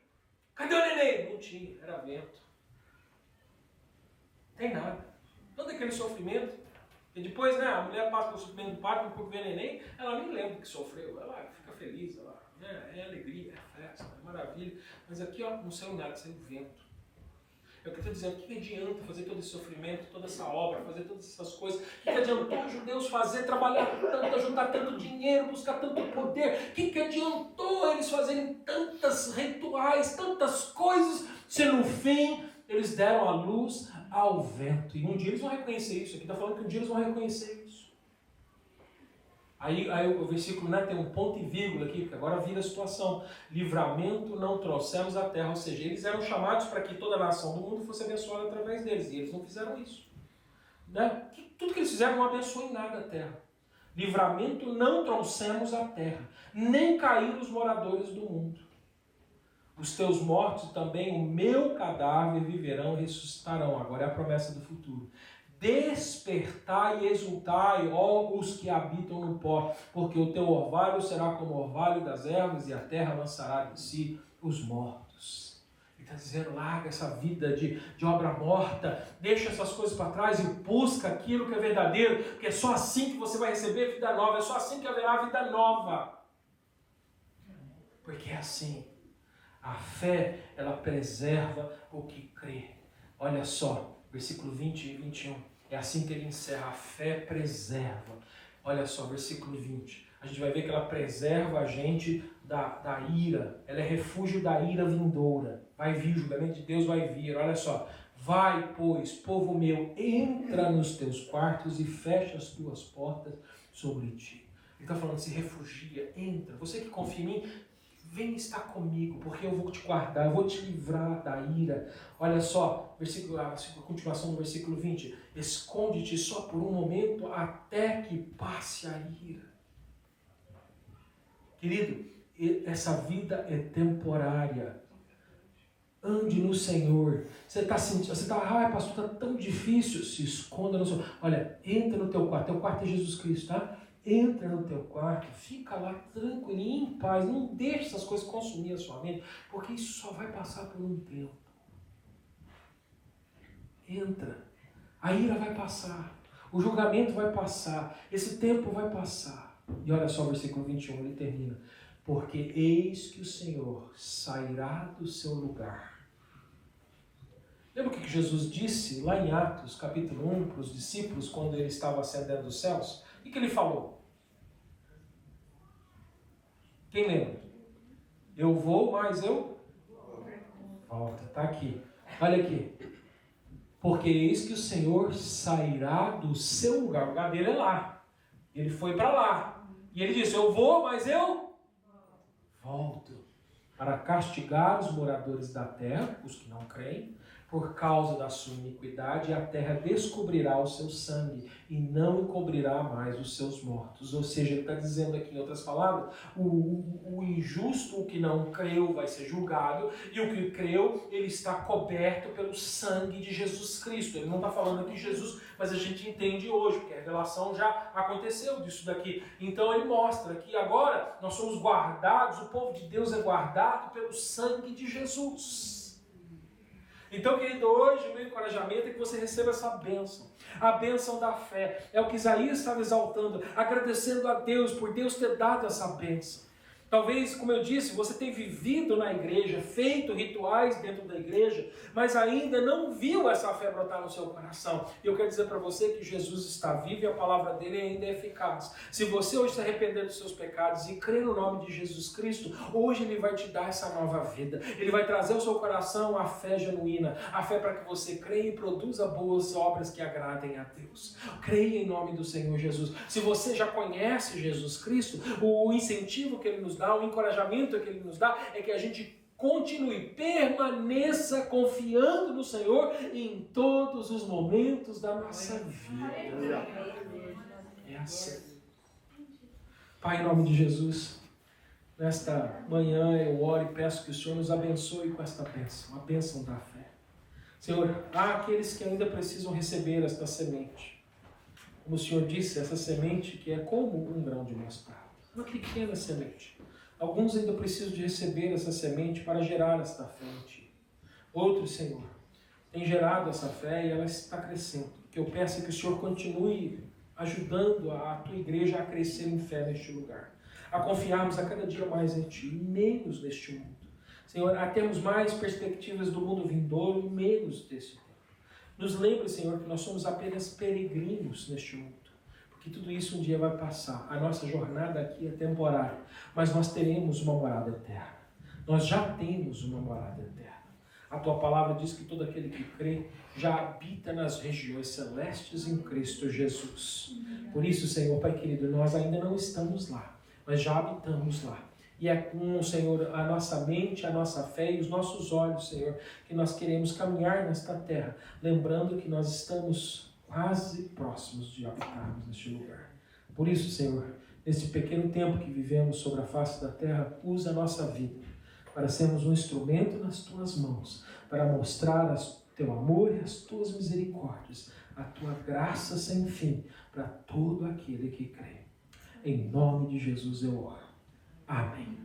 Cadê o neném? Não tinha, era vento. Não tem nada. Todo aquele sofrimento. E depois, né, a mulher passa pelo sofrimento do parto, porque vê neném, ela nem lembra que sofreu, ela fica feliz, ela, é alegria, é festa, é maravilha. Mas aqui, ó, não saiu nada, saiu vento. É o que eu estou dizendo, o que adianta fazer todo esse sofrimento, toda essa obra, fazer todas essas coisas? O que adiantou os judeus fazer, trabalhar tanto, juntar tanto dinheiro, buscar tanto poder? O que adiantou eles fazerem tantos rituais, tantas coisas, se no fim eles deram a luz ao vento? E um dia eles vão reconhecer isso, aqui está falando que um dia eles vão reconhecer isso. Aí o versículo, né, tem um ponto e vírgula aqui, porque agora vira a situação. Livramento não trouxemos à terra. Ou seja, eles eram chamados para que toda a nação do mundo fosse abençoada através deles. E eles não fizeram isso. Né? Tudo que eles fizeram não abençoou em nada a terra. Livramento não trouxemos à terra. Nem caíram os moradores do mundo. Os teus mortos também, o meu cadáver, viverão e ressuscitarão. Agora é a promessa do futuro. Despertai e exultai, ó os que habitam no pó, porque o teu orvalho será como o orvalho das ervas e a terra lançará de si os mortos. Ele está dizendo, larga essa vida de obra morta, deixa essas coisas para trás e busca aquilo que é verdadeiro, porque é só assim que você vai receber vida nova, é só assim que haverá vida nova. Porque é assim A fé, ela preserva o que crê. Olha só, versículo 20 e 21. É assim que ele encerra. A fé preserva. Olha só, versículo 20. A gente vai ver que ela preserva a gente da ira. Ela é refúgio da ira vindoura. Vai vir, o julgamento de Deus vai vir. Olha só. Vai, pois, povo meu, entra nos teus quartos e fecha as tuas portas sobre ti. Ele está falando, se refugia, entra. Você que confia em mim, vem estar comigo, porque eu vou te guardar, eu vou te livrar da ira. Olha só, a continuação do versículo 20. Esconde-te só por um momento até que passe a ira. Querido, essa vida é temporária. Ande no Senhor. Você está sentindo, pastor, está tão difícil. Se esconda no Senhor. Olha, entra no teu quarto. Teu quarto é Jesus Cristo, tá? Entra no teu quarto, fica lá tranquilinho, em paz. Não deixe essas coisas consumir a sua mente, porque isso só vai passar por um tempo. Entra. A ira vai passar. O julgamento vai passar. Esse tempo vai passar. E olha só o versículo 21, ele termina. Porque eis que o Senhor sairá do seu lugar. Lembra o que Jesus disse lá em Atos, capítulo 1, para os discípulos, quando ele estava ascendendo dos céus? O que ele falou? Quem lembra? Eu vou, mas eu volto. Está aqui. Olha aqui. Porque eis que o Senhor sairá do seu lugar. O lugar dele é lá. Ele foi para lá. E ele disse, eu vou, mas eu volto. Para castigar os moradores da terra, os que não creem, por causa da sua iniquidade, a terra descobrirá o seu sangue e não encobrirá mais os seus mortos. Ou seja, ele está dizendo aqui, em outras palavras, o injusto, o que não creu, vai ser julgado, e o que creu, ele está coberto pelo sangue de Jesus Cristo. Ele não está falando aqui de Jesus, mas a gente entende hoje, porque a revelação já aconteceu disso daqui. Então ele mostra que agora nós somos guardados, o povo de Deus é guardado pelo sangue de Jesus. Então, querido, hoje o meu encorajamento é que você receba essa bênção. A bênção da fé. É o que Isaías estava exaltando, agradecendo a Deus por Deus ter dado essa bênção. Talvez, como eu disse, você tenha vivido na igreja, feito rituais dentro da igreja, mas ainda não viu essa fé brotar no seu coração. E eu quero dizer para você que Jesus está vivo e a palavra dele ainda é eficaz. Se você hoje se arrepender dos seus pecados e crer no nome de Jesus Cristo, hoje ele vai te dar essa nova vida. Ele vai trazer ao seu coração a fé genuína, a fé para que você creia e produza boas obras que agradem a Deus. Creia em nome do Senhor Jesus. Se você já conhece Jesus Cristo, o incentivo que ele nos dá, o encorajamento que ele nos dá é que a gente continue, permaneça confiando no Senhor em todos os momentos da nossa vida. É assim. Pai, em nome de Jesus, nesta manhã eu oro e peço que o Senhor nos abençoe com esta bênção, a bênção da fé. Senhor, há aqueles que ainda precisam receber esta semente. Como o Senhor disse, essa semente que é como um grão de mostarda, uma pequena semente. Alguns ainda precisam de receber essa semente para gerar esta fé em Ti. Outros, Senhor, têm gerado essa fé e ela está crescendo. O que eu peço é que o Senhor continue ajudando a Tua igreja a crescer em fé neste lugar. A confiarmos a cada dia mais em Ti e menos neste mundo. Senhor, a termos mais perspectivas do mundo vindouro e menos desse tempo. Nos lembre, Senhor, que nós somos apenas peregrinos neste mundo. Que tudo isso um dia vai passar. A nossa jornada aqui é temporária, mas nós teremos uma morada eterna. Nós já temos uma morada eterna. A Tua palavra diz que todo aquele que crê já habita nas regiões celestes em Cristo Jesus. Por isso, Senhor, Pai querido, nós ainda não estamos lá, mas já habitamos lá. E é com, Senhor, a nossa mente, a nossa fé e os nossos olhos, Senhor, que nós queremos caminhar nesta terra, lembrando que nós estamos quase próximos de habitarmos neste lugar. Por isso, Senhor, nesse pequeno tempo que vivemos sobre a face da terra, usa a nossa vida para sermos um instrumento nas Tuas mãos, para mostrar o Teu amor e as Tuas misericórdias, a Tua graça sem fim para todo aquele que crê. Em nome de Jesus eu oro. Amém.